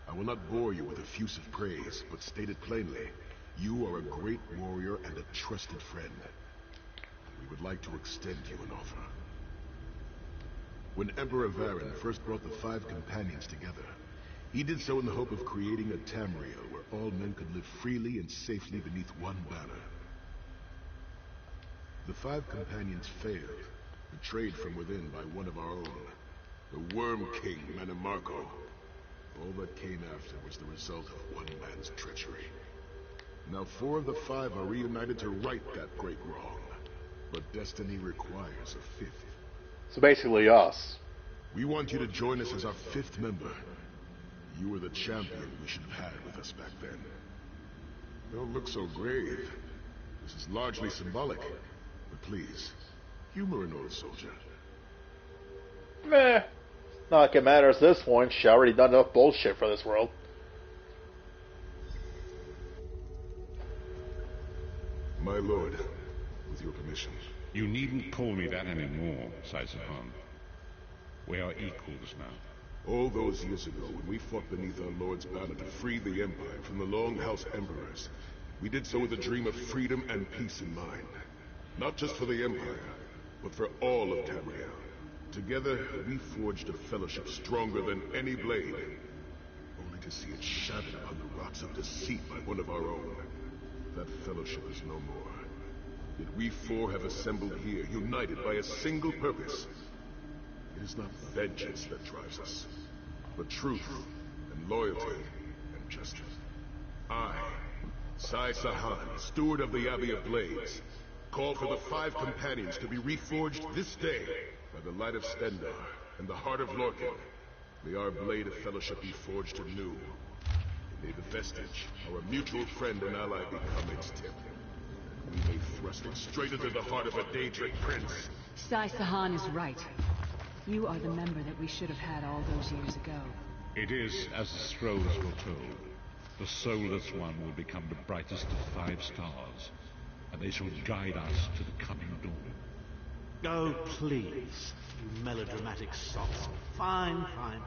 I will not bore you with effusive praise, but state it plainly. You are a great warrior and a trusted friend. We would like to extend you an offer. When Emperor Varen first brought the 5 companions together, he did so in the hope of creating a Tamriel where all men could live freely and safely beneath one banner. The 5 companions failed, betrayed from within by one of our own, the Worm King, Manimarco. All that came after was the result of one man's treachery. Now 4 of the 5 are reunited to right that great wrong, but destiny requires a 5th.
So basically us.
We want you to join us as our 5th member. You were the champion we should have had with us back then. Don't look so grave. This is largely symbolic. But please, humor an old soldier.
Meh. Not like it matters at this point. She already done enough bullshit for this world.
My lord, with your permission.
You needn't call me that anymore, Caesar. We are equals now.
All those years ago, when we fought beneath our Lord's banner to free the Empire from the Longhouse Emperors, we did so with a dream of freedom and peace in mind. Not just for the Empire, but for all of Tamriel. Together, we forged a fellowship stronger than any blade, only to see it shattered upon the rocks of deceit by one of our own. That fellowship is no more. Yet we 4 have assembled here, united by a single purpose. It is not vengeance that drives us, but truth and loyalty and justice. I, Sai Sahan, steward of the Abbey of Blades, call for the 5 companions to be reforged this day by the light of Stendarr and the heart of Lorkhan. May our blade of fellowship be forged anew. And may the Vestige, our mutual friend and ally, become its tip. We may thrust it straight into the heart of a Daedric prince.
Sai Sahan is right. You are the member that we should have had all those years ago.
It is as the scrolls foretold. The soulless one will become the brightest of 5 stars, and they shall guide us to the coming dawn.
Oh, please, you melodramatic sots. Fine, fine.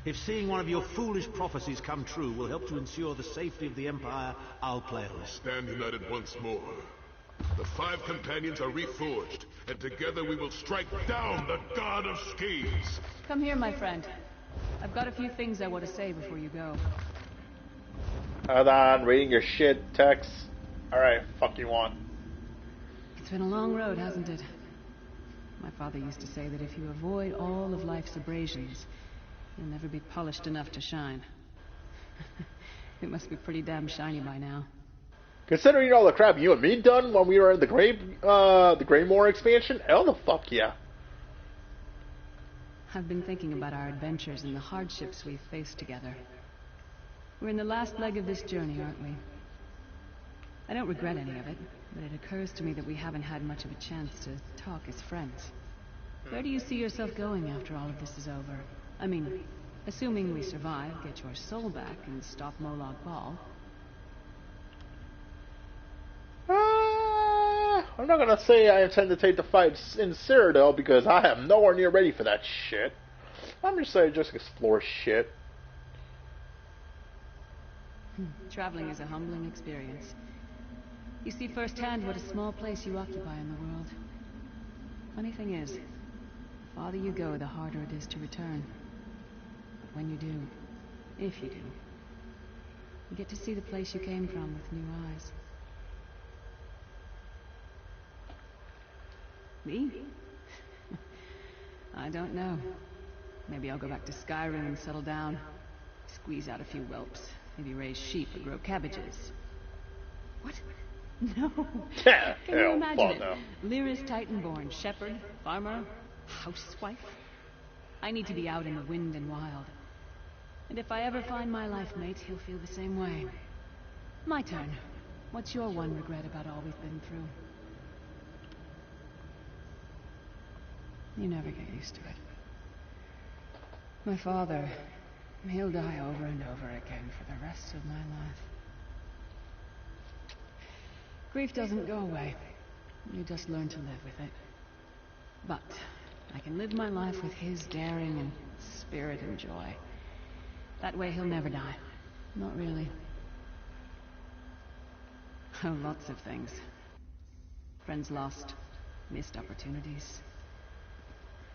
If seeing one of your foolish prophecies come true will help to ensure the safety of the Empire, I'll play along.
Stand united once more. The 5 companions are reforged, and together we will strike down the God of Schemes.
Come here, my friend. I've got a few things I want to say before you go.
Hold on, reading your shit, Tex. Alright, fuck you want.
It's been a long road, hasn't it? My father used to say that if you avoid all of life's abrasions, you'll never be polished enough to shine. It must be pretty damn shiny by now.
Considering all the crap you and me done when we were in the Greymoor expansion, hell the fuck yeah.
I've been thinking about our adventures and the hardships we've faced together. We're in the last leg of this journey, aren't we? I don't regret any of it, but it occurs to me that we haven't had much of a chance to talk as friends. Where do you see yourself going after all of this is over? I mean, assuming we survive, get your soul back, and stop Molag Bal.
I'm not gonna say I intend to take the fight in Cyrodiil because I am nowhere near ready for that shit. I'm just saying, just explore shit.
Traveling is a humbling experience. You see firsthand what a small place you occupy in the world. Funny thing is, the farther you go, the harder it is to return. But when you do, if you do, you get to see the place you came from with new eyes. Me? I don't know. Maybe I'll go back to Skyrim and settle down. Squeeze out a few whelps. Maybe raise sheep or grow cabbages. What? No.
Yeah,
Can you imagine it? No. Lyris Titanborn, shepherd, farmer, housewife. I need to be out in the wind and wild. And if I ever find my life mate, he'll feel the same way. My turn. What's your one regret about all we've been through? You never get used to it. My father, he'll die over and over again for the rest of my life. Grief doesn't go away. You just learn to live with it. But I can live my life with his daring and spirit and joy. That way he'll never die. Not really. Oh, lots of things. Friends lost, missed opportunities.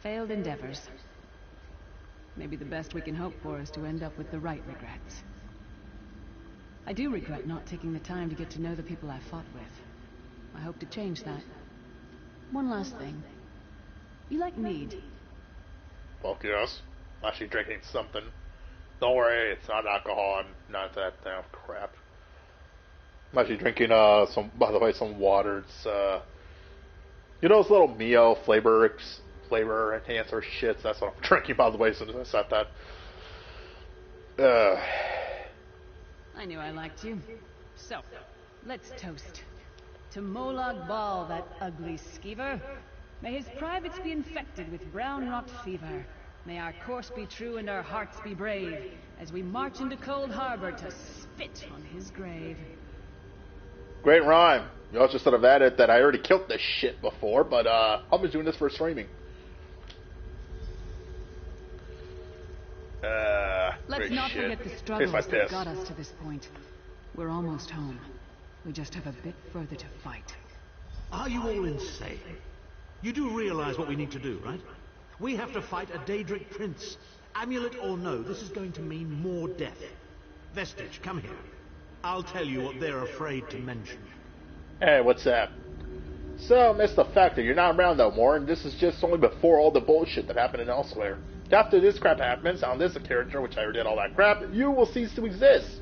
Failed endeavors. Maybe the best we can hope for is to end up with the right regrets. I do regret not taking the time to get to know the people I fought with. I hope to change that. One last thing. You like mead?
Fuck yes. I'm actually drinking something. Don't worry, it's not alcohol. I'm not that damn crap. I'm actually drinking by the way, some water. It's you know those little Mio flavor enhancer shits? That's what I'm drinking, by the way, as soon as I said that.
I knew I liked you. So, let's toast. To Molag Bal, that ugly skeever. May his privates be infected with brown rot fever. May our course be true and our hearts be brave, as we march into Cold Harbor to spit on his grave.
Great rhyme. You also sort of added that I already killed this shit before, but I'll be doing this for streaming.
Let's not forget the struggles that got us to this point. We're almost home. We just have a bit further to fight.
Are you all insane? You do realize what we need to do, right? We have to fight a Daedric prince. Amulet or no, this is going to mean more death. Vestige, come here. I'll tell you what they're afraid to mention.
Hey, what's that? So, Mr. Factor, you're not around no more, and this is just only before all the bullshit that happened in Elsewhere. After this crap happens, on this character, which I already did all that crap, you will cease to exist.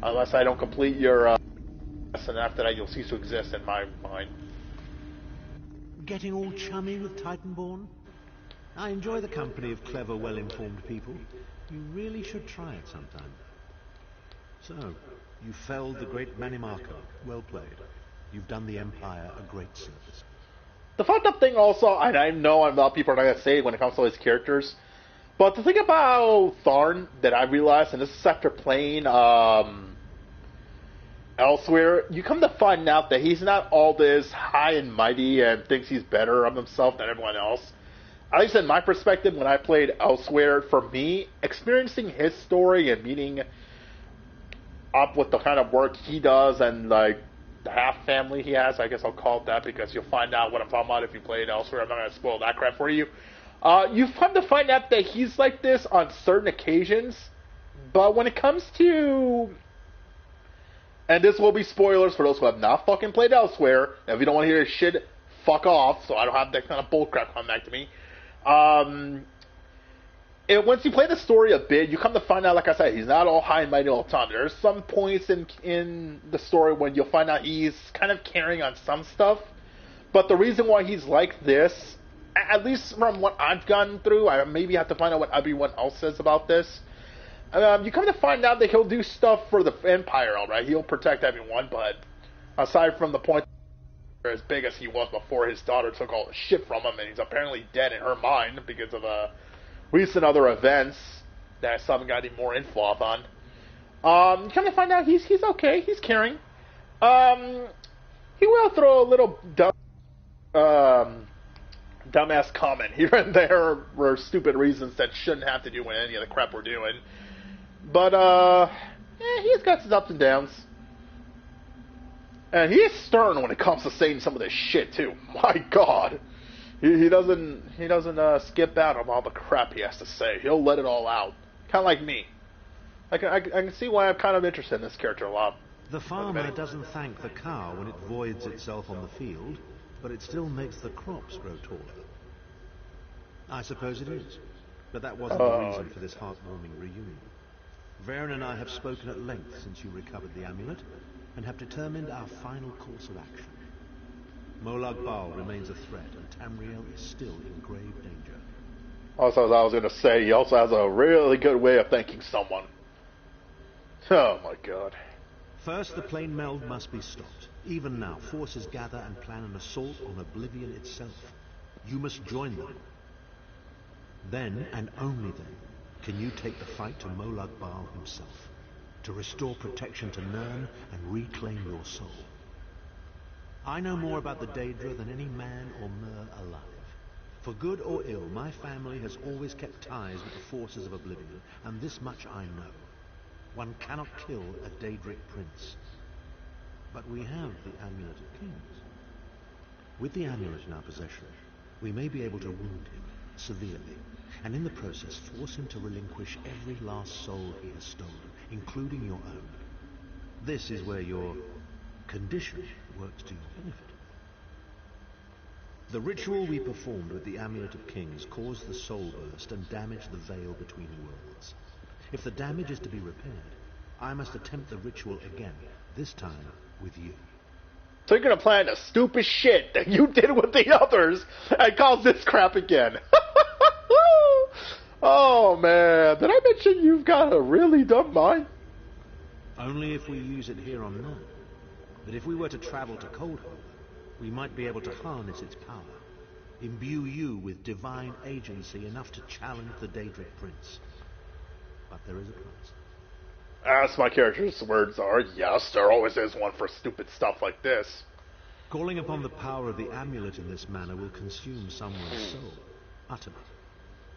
Unless I don't complete your and after that you'll cease to exist in my mind.
Getting all chummy with Titanborn? I enjoy the company of clever, well-informed people. You really should try it sometime. So, you felled the great Manimarco. Well played. You've done the Empire a great service.
The fucked up thing also, and I know a lot of people are not going to say it when it comes to his characters, but the thing about Tharn that I realized, and this is after playing Elsewhere, you come to find out that he's not all this high and mighty and thinks he's better of himself than everyone else. At least in my perspective, when I played Elsewhere, for me, experiencing his story and meeting up with the kind of work he does and like the half family he has, I guess I'll call it that because you'll find out what I'm talking about if you played Elsewhere. I'm not going to spoil that crap for you. You've come to find out that he's like this on certain occasions, but when it comes to... And this will be spoilers for those who have not fucking played Elsewhere. And if you don't want to hear this shit, fuck off, so I don't have that kind of bullcrap come back to me. Once you play the story a bit, you come to find out, like I said, he's not all high and mighty all the time. There's some points in the story when you'll find out he's kind of carrying on some stuff. But the reason why he's like this, at least from what I've gone through, I maybe have to find out what everyone else says about this. You come to find out that he'll do stuff for the Empire, alright? He'll protect everyone, but aside from the point as big as he was before his daughter took all the shit from him, and he's apparently dead in her mind because of recent other events that I still haven't got any more info on. You come to find out he's okay, he's caring. He will throw a little dumbass comment here and there for stupid reasons that shouldn't have to do with any of the crap we're doing. But, he's got his ups and downs. And he is stern when it comes to saying some of this shit, too. My God. He doesn't skip out on all the crap he has to say. He'll let it all out. Kind of like me. I can see why I'm kind of interested in this character a lot.
The farmer doesn't thank the cow when it voids itself on the field, but it still makes the crops grow taller. I suppose it is. But that wasn't the reason for this heartwarming reunion. Varen and I have spoken at length since you recovered the amulet, and have determined our final course of action. Molag Bal remains a threat, and Tamriel is still in grave danger.
Also, as I was going to say, he also has a really good way of thanking someone. Oh my God.
First, the plane meld must be stopped. Even now, forces gather and plan an assault on Oblivion itself. You must join them. Then, and only then, can you take the fight to Molag Bal himself, to restore protection to Nirn and reclaim your soul. I know more about the Daedra than any man or mer alive. For good or ill, my family has always kept ties with the forces of Oblivion, and this much I know. One cannot kill a Daedric prince. But we have the Amulet of Kings. With the amulet in our possession, we may be able to wound him severely, and in the process force him to relinquish every last soul he has stolen, including your own. This is where your condition works to your benefit. The ritual we performed with the Amulet of Kings caused the soul burst and damaged the veil between worlds. If the damage is to be repaired, I must attempt the ritual again, this time with you.
So you're gonna plan the stupid shit that you did with the others and cause this crap again. Oh man, did I mention you've got a really dumb mind?
Only if we use it here on Nirn. But if we were to travel to Coldhold, we might be able to harness its power, imbue you with divine agency enough to challenge the Daedric Prince. But there is a price.
As my character's words are, yes, there always is one for stupid stuff like this.
Calling upon the power of the amulet in this manner will consume someone's soul, utterly.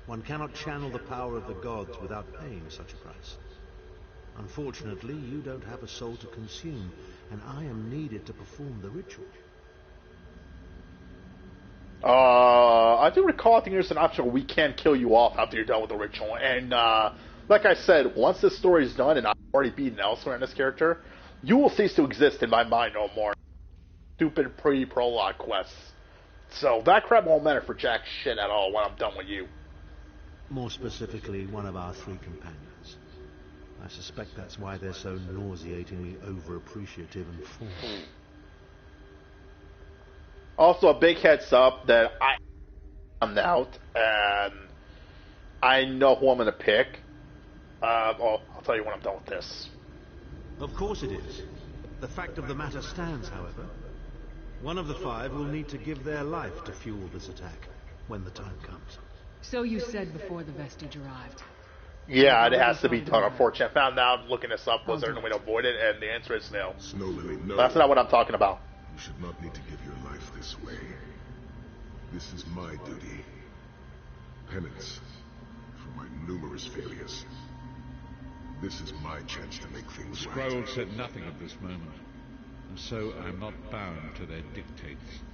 One cannot channel the power of the gods without paying such a price. Unfortunately, you don't have a soul to consume, and I am needed to perform the ritual.
I do recall, I think there's an option where we can kill you off after you're done with the ritual, and, like I said, once this story is done and I've already beaten Elsewhere in this character, you will cease to exist in my mind no more. Stupid pre-prologue quests. So that crap won't matter for jack shit at all when I'm done with you.
More specifically, one of our three companions. I suspect that's why they're so nauseatingly over-appreciative and full.
Also, a big heads up that I'm out, and I know who I'm going to pick. Well, I'll tell you when I'm done with this.
Of course it is. The fact of the matter stands, however. One of the 5 will need to give their life to fuel this attack, when the time comes.
So you said before the vestige arrived.
Yeah, it has to be done, unfortunately. I found out looking this up, was there any way to avoid it, and the answer is no.
Snow Lily, no.
That's not what I'm talking about.
You should not need to give your life this way. This is my duty. Penance for my numerous failures. This is my chance to make things
The
right.
scroll said nothing at this moment, and so I'm not bound to their dictates.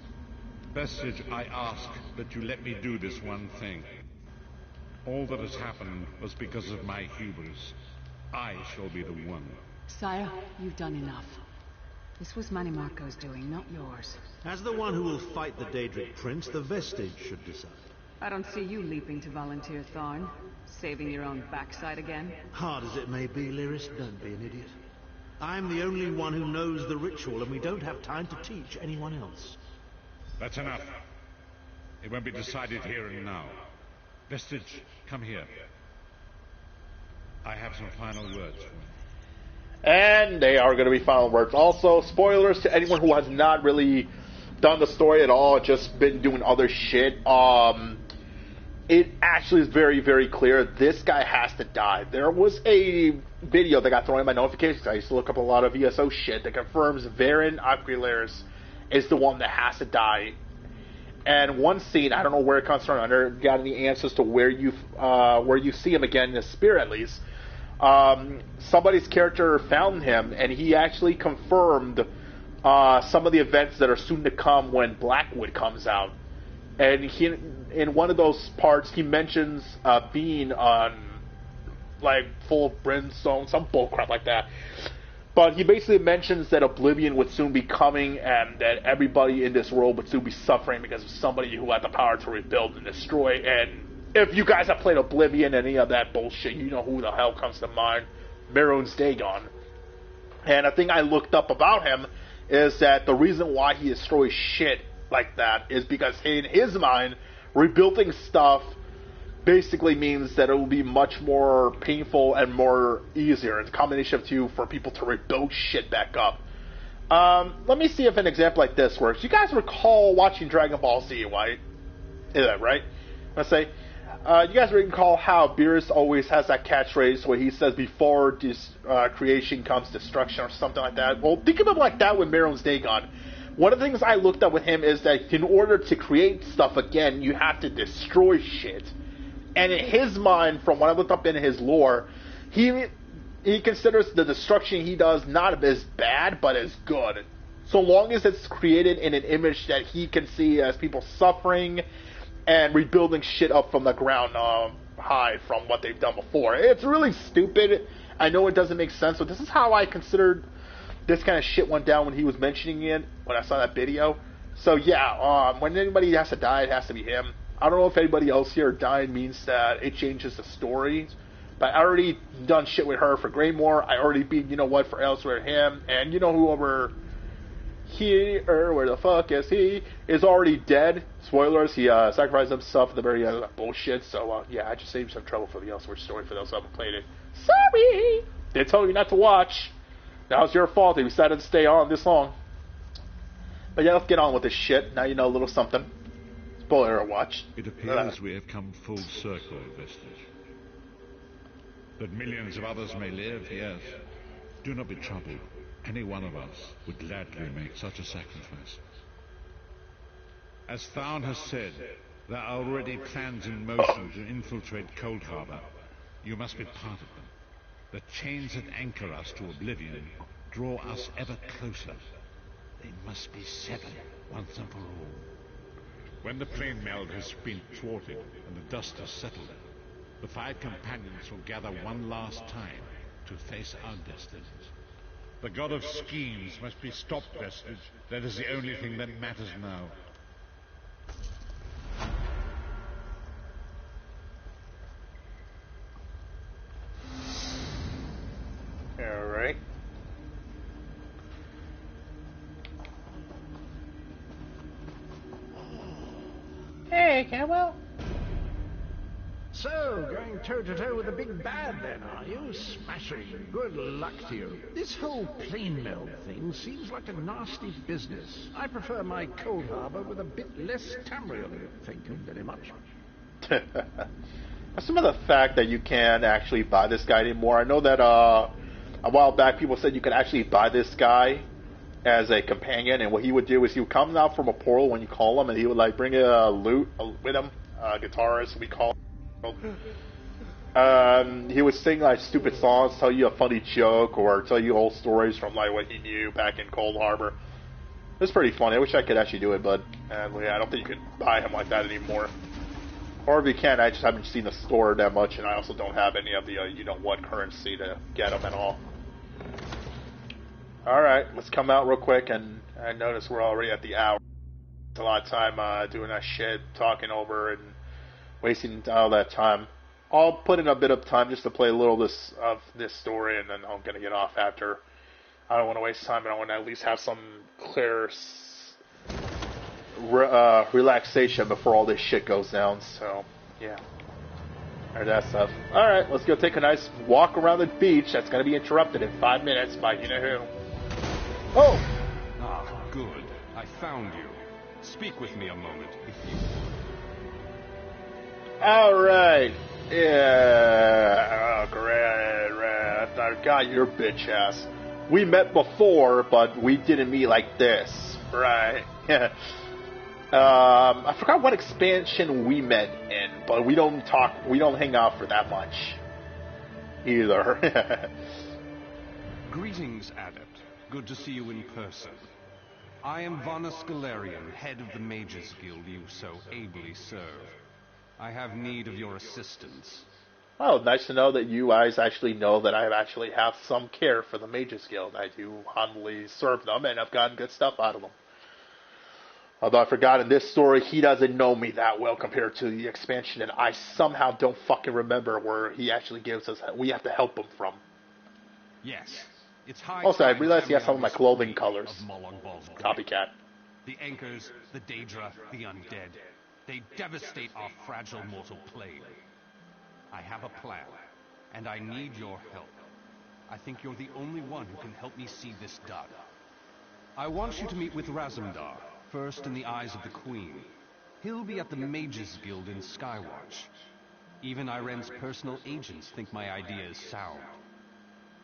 Vestige, I ask that you let me do this one thing. All that has happened was because of my hubris. I shall be the one.
Sire, you've done enough. This was Manimarco's doing, not yours.
As the one who will fight the Daedric Prince, the Vestige should decide.
I don't see you leaping to volunteer, Tharn. Saving your own backside again.
Hard as it may be, Lyris, don't be an idiot. I'm the only one who knows the ritual, and we don't have time to teach anyone else.
That's enough. It won't be decided here and now. Vestige, come here. I have some final words for you.
And they are going to be final words. Also, spoilers to anyone who has not really done the story at all, just been doing other shit. It actually is very, very clear this guy has to die. There was a video that got thrown in my notifications. I used to look up a lot of ESO shit that confirms Varen Aquilaris is the one that has to die. And one scene, I don't know where it comes from. I never got any answers to where you see him again in the spirit, at least. Somebody's character found him, and he actually confirmed some of the events that are soon to come when Blackwood comes out. And he, in one of those parts, he mentions being on, like, full of brimstone, some bullcrap like that. But he basically mentions that Oblivion would soon be coming, and that everybody in this world would soon be suffering because of somebody who had the power to rebuild and destroy. And if you guys have played Oblivion, any of that bullshit, you know who the hell comes to mind. Mehrunes Dagon. And a thing I looked up about him is that the reason why he destroys shit like that is because in his mind, rebuilding stuff basically means that it will be much more painful and more easier. It's a combination of two for people to rebuild shit back up. Let me see if an example like this works. You guys recall watching Dragon Ball Z, right? Is that right? Let's say, you guys recall how Beerus always has that catchphrase where he says, before creation comes destruction, or something like that? Well, think of it like that with Mehrunes Dagon. One of the things I looked at with him is that in order to create stuff again, you have to destroy shit. And in his mind, from what I looked up in his lore, he considers the destruction he does not as bad, but as good. So long as it's created in an image that he can see as people suffering and rebuilding shit up from the ground high from what they've done before. It's really stupid. I know it doesn't make sense, but this is how I considered this kind of shit went down when he was mentioning it, when I saw that video. So yeah, when anybody has to die, it has to be him. I don't know if anybody else here dying means that it changes the story, but I already done shit with her for Greymore. I already beat, you know what, for Elsewhere him, and you know whoever he, or where the fuck is he, is already dead. Spoilers, he sacrificed himself at the very end of that bullshit, so yeah, I just saved some trouble for the Elsewhere story for those who haven't played it. Sorry! They told you not to watch. That was your fault. They decided to stay on this long. But yeah, let's get on with this shit. Now you know a little something. Spoiler watch.
It appears we have come full circle, Vestige. That millions of others may live, yes. Do not be troubled. Any one of us would gladly make such a sacrifice. As Tharn has said, there are already plans in motion to infiltrate Cold Harbor. You must be part of them. The chains that anchor us to Oblivion draw us ever closer. They must be severed once and for all. When the plane meld has been thwarted and the dust has settled, the 5 companions will gather one last time to face our destinies. The god of schemes must be stopped, Vestige. That is the only thing that matters now.
Alright. Hey, Camel.
So, going toe-to-toe with the big bad then, are you? Smashing. Good luck to you. This whole plane meld thing seems like a nasty business. I prefer my Cold Harbor with a bit less Tamriel. Thank you very much.
Some of the fact that you can't actually buy this guy anymore. I know that a while back people said you could actually buy this guy as a companion, and what he would do is he would come out from a portal when you call him, and he would like bring a lute with him, guitarist we call him. He would sing like stupid songs, tell you a funny joke, or tell you old stories from like what he knew back in Cold Harbor. It was pretty funny. I wish I could actually do it, but yeah, I don't think you can buy him like that anymore. Or if you can, I just haven't seen the store that much, and I also don't have any of the you know what currency to get them at all. All right, let's come out real quick, and I notice we're already at the hour. It's a lot of time doing that shit, talking over and wasting all that time. I'll put in a bit of time just to play a little of this story, and then I'm gonna get off after. I don't want to waste time, and I want to at least have some clear relaxation before all this shit goes down. So yeah, or that stuff. All right, let's go take a nice walk around the beach. That's gonna be interrupted in 5 minutes by you know who. Oh!
Ah, good. I found you. Speak with me a moment, if you would.
Alright. Yeah. Oh, great. I got your bitch ass. We met before, but we didn't meet like this. Right. Yeah. I forgot what expansion we met in, but we don't hang out for that much. Either.
Greetings, Adept. Good to see you in person. I am Vana Scalarian, head of the Mages Guild you so ably serve. I have need of your assistance.
Oh, nice to know that you guys actually know that I actually have some care for the Mages Guild. I do humbly serve them, and I've gotten good stuff out of them. Although I forgot in this story, he doesn't know me that well compared to the expansion, and I somehow don't fucking remember where he actually gives us, we have to help him from.
Yes. It's high
also, I realized he has some of my clothing colors. Copycat.
The Anchors, the Daedra, the Undead. They devastate our fragile mortal plane. I have a plan, and I need your help. I think you're the only one who can help me see this done. I want you to meet with Razumdar, first in the eyes of the Queen. He'll be at the Mages Guild in Skywatch. Even Iren's personal agents think my idea is sound.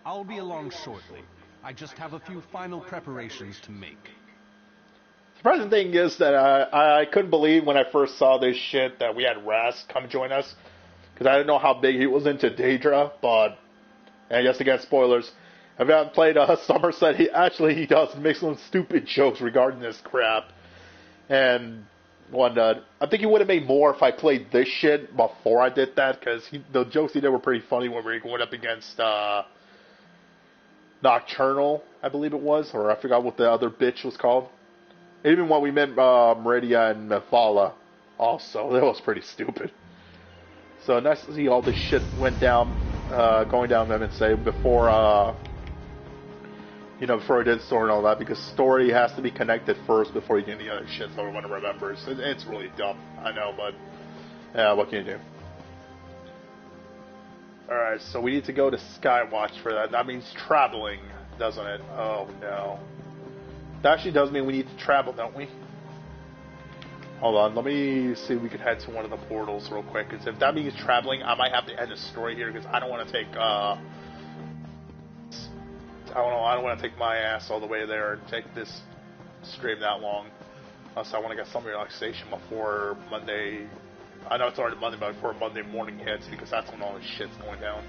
I'll be along shortly. I just have a few final preparations to make.
The surprising thing is that I couldn't believe when I first saw this shit that we had Raz come join us. Because I didn't know how big he was into Daedra, but... And yes, again, spoilers. If you haven't played Somerset, he does make some stupid jokes regarding this crap. And whatnot. I think he would have made more if I played this shit before I did that, because the jokes he did were pretty funny when we were going up against... Nocturnal, I believe it was, or I forgot what the other bitch was called. Even when we met Meridia and Mephala, also, that was pretty stupid. So nice to see all this shit went down, going down, I would say, before I did story and all that, because story has to be connected first before you do any other shit, so everyone remembers. It's really dumb, I know, but yeah, what can you do? Alright, so we need to go to Skywatch for that. That means traveling, doesn't it? Oh, no. That actually does mean we need to travel, don't we? Hold on, let me see if we can head to one of the portals real quick. Because if that means traveling, I might have to end the story here, because I don't want to take, I don't want to take my ass all the way there and take this stream that long. Unless I want to get some relaxation before Monday... I know it's already Monday, but before Monday morning hits, because that's when all this shit's going down.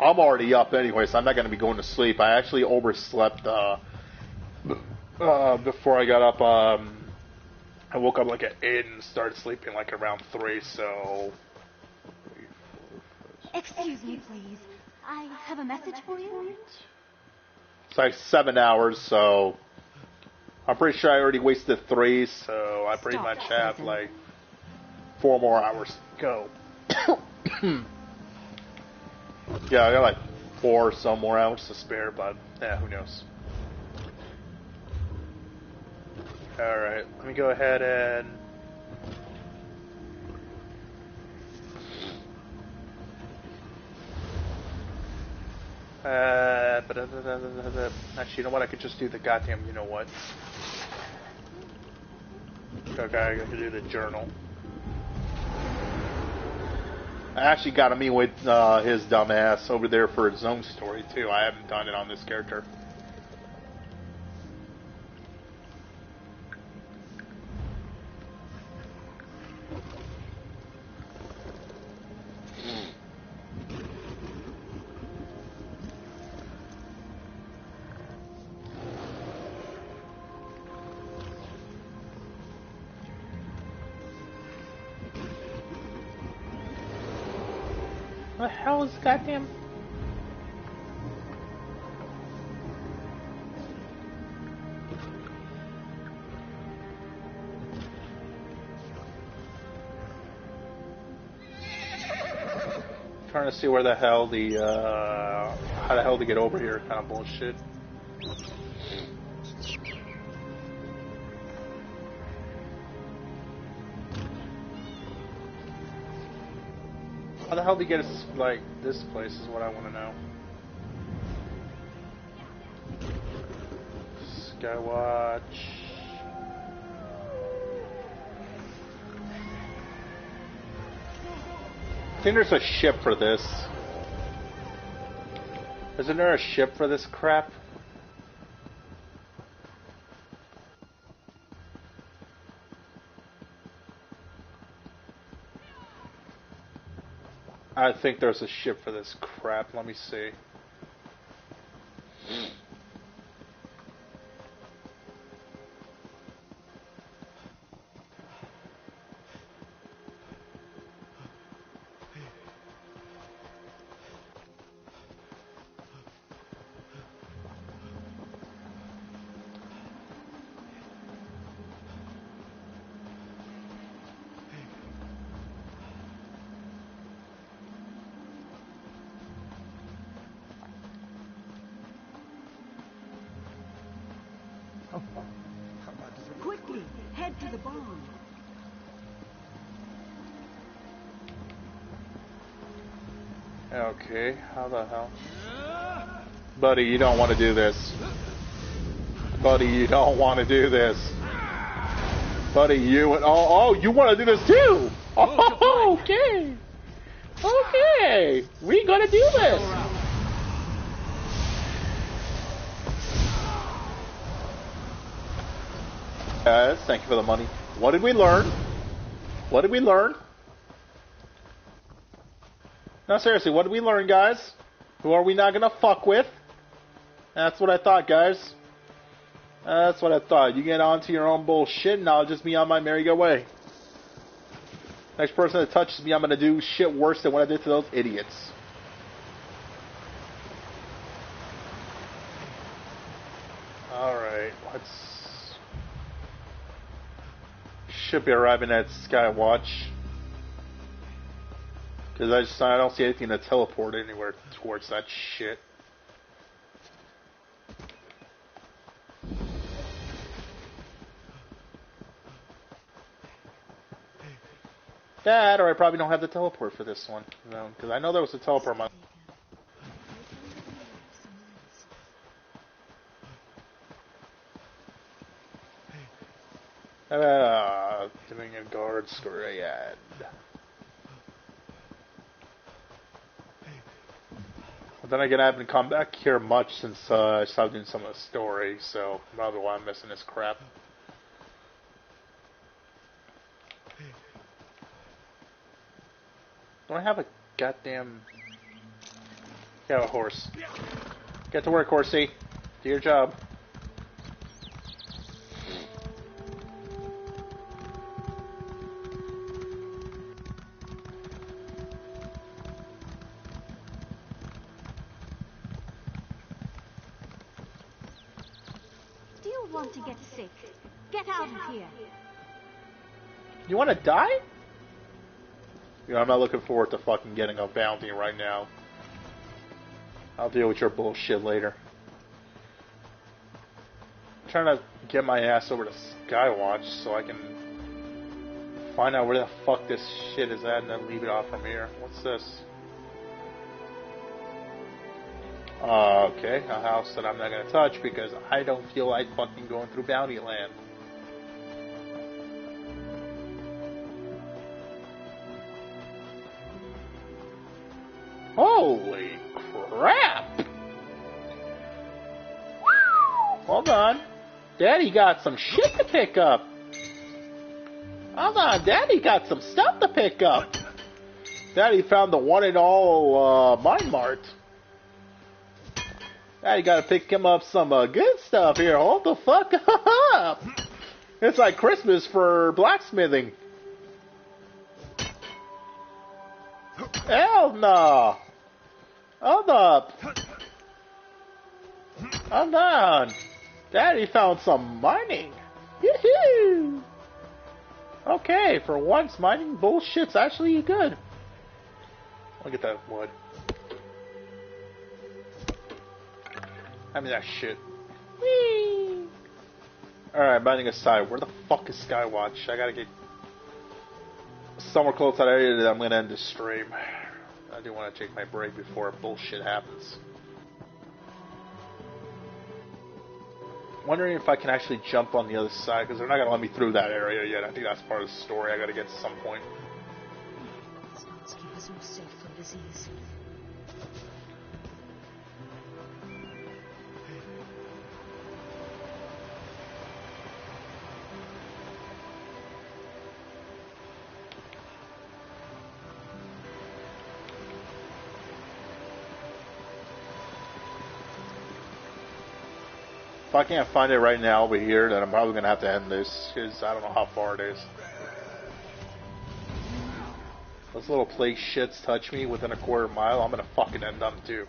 I'm already up anyway, so I'm not going to be going to sleep. I actually overslept before I got up. I woke up like at 8 and started sleeping like around 3, so...
Excuse me, please. I have a message for you.
It's like 7 hours, so... I'm pretty sure I already wasted 3, so I pretty much have like 4 more hours to go. Yeah, I got like 4 or so more hours to spare, but yeah, who knows. Alright, let me go ahead and... Actually, you know what? I could just do the goddamn, you know what? Okay, I could do the journal. I actually got to meet with his dumb ass over there for his own story, too. I haven't done it on this character. What the hell is goddamn? Trying to see where the hell the how the hell to get over here kind of bullshit. How the hell do you get us, like, this place is what I want to know. Skywatch. I think there's a ship for this. Isn't there a ship for this crap? I think there's a ship for this crap. Let me see.
Quickly, head to the barn.
Okay, how the hell? Buddy, you don't want to do this. Buddy, you don't want to do this. Buddy, you... Oh, you want to do this too! Oh, okay. Okay, we gonna do this. Guys, thank you for the money. What did we learn? What did we learn? No, seriously, what did we learn, guys? Who are we not gonna fuck with? That's what I thought, guys. That's what I thought. You get onto your own bullshit, and I'll just be on my merry-go way. Next person that touches me, I'm gonna do shit worse than what I did to those idiots. Alright, let's... Should be arriving at Skywatch. Because I don't see anything to teleport anywhere towards that shit. That, or I probably don't have the teleport for this one. No, because I know there was a teleport. Doing a guard squad. But then again, I haven't come back here much since I started doing some of the story, so probably why I'm missing this crap. Don't I have a goddamn... Yeah, a horse. Get to work, horsey. Do your job.
Still want to get sick? Get out of here.
You want to die? You know, I'm not looking forward to fucking getting a bounty right now. I'll deal with your bullshit later. I'm trying to get my ass over to Skywatch so I can find out where the fuck this shit is at and then leave it off from here. What's this? Okay, a house that I'm not gonna touch because I don't feel like fucking going through Bounty Land. Holy crap! Hold on. Daddy got some shit to pick up. Hold on, Daddy got some stuff to pick up. Daddy found the one and all Mine Mart. Daddy gotta pick him up some good stuff here. Hold the fuck up. It's like Christmas for blacksmithing. Hell no. Hold up. Hold on. Daddy found some mining. Yoo-hoo. Okay, for once, mining bullshit's actually good. Look at that wood. I mean that shit. Whee! Alright, mining aside, where the fuck is Skywatch? I gotta get somewhere close to that area that I'm gonna end the stream. I do want to take my break before bullshit happens. Wondering if I can actually jump on the other side, because they're not gonna let me through that area yet. I think that's part of the story I gotta get to some point.
These knots keep us more safe from disease.
If I can't find it right now over here, then I'm probably going to have to end this, because I don't know how far it is. Those little plague shits touch me within a quarter mile, I'm going to fucking end them too.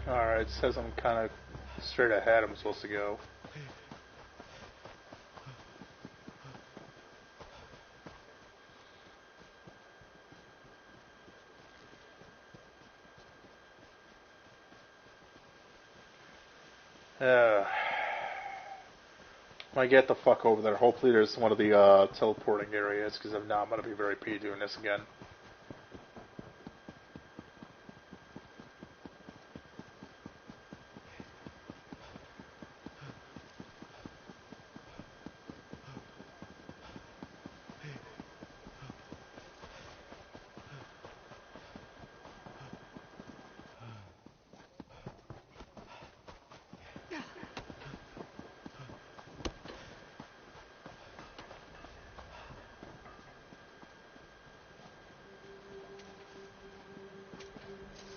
Alright, it says I'm kind of straight ahead I'm supposed to go. When I get the fuck over there, hopefully there's one of the teleporting areas, because if not, I'm going to be very P doing this again.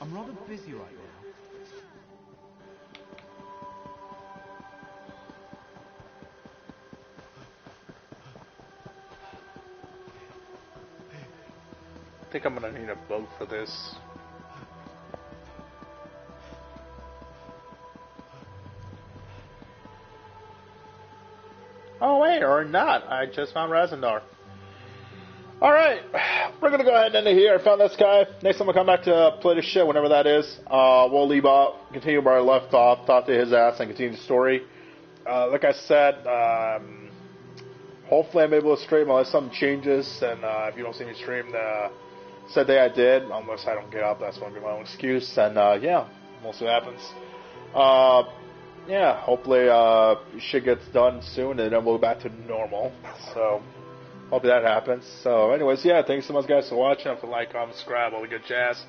I'm rather busy right now.
I think I'm gonna need a boat for this. Oh wait, or not. I just found Razendar. Alright, we're gonna go ahead and end it here. I found this guy. Next time we'll come back to play this shit, whenever that is. We'll leave off, continue where I left off, talk to his ass, and continue the story. Like I said, hopefully I'm able to stream unless something changes, and if you don't see me stream the said day I did, unless I don't get up, that's going to be my own excuse, and yeah, we'll see what happens. Yeah, hopefully shit gets done soon, and then we'll go back to normal, so hopefully that happens. So anyways, yeah, thanks so much guys for watching. Don't forget to like, comment, subscribe, all the good jazz.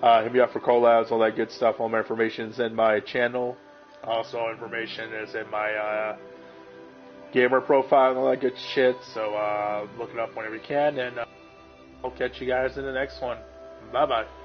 Hit me up for collabs, all that good stuff. All my information is in my channel. Also, information is in my gamer profile and all that good shit. So look it up whenever you can, and I'll catch you guys in the next one. Bye bye.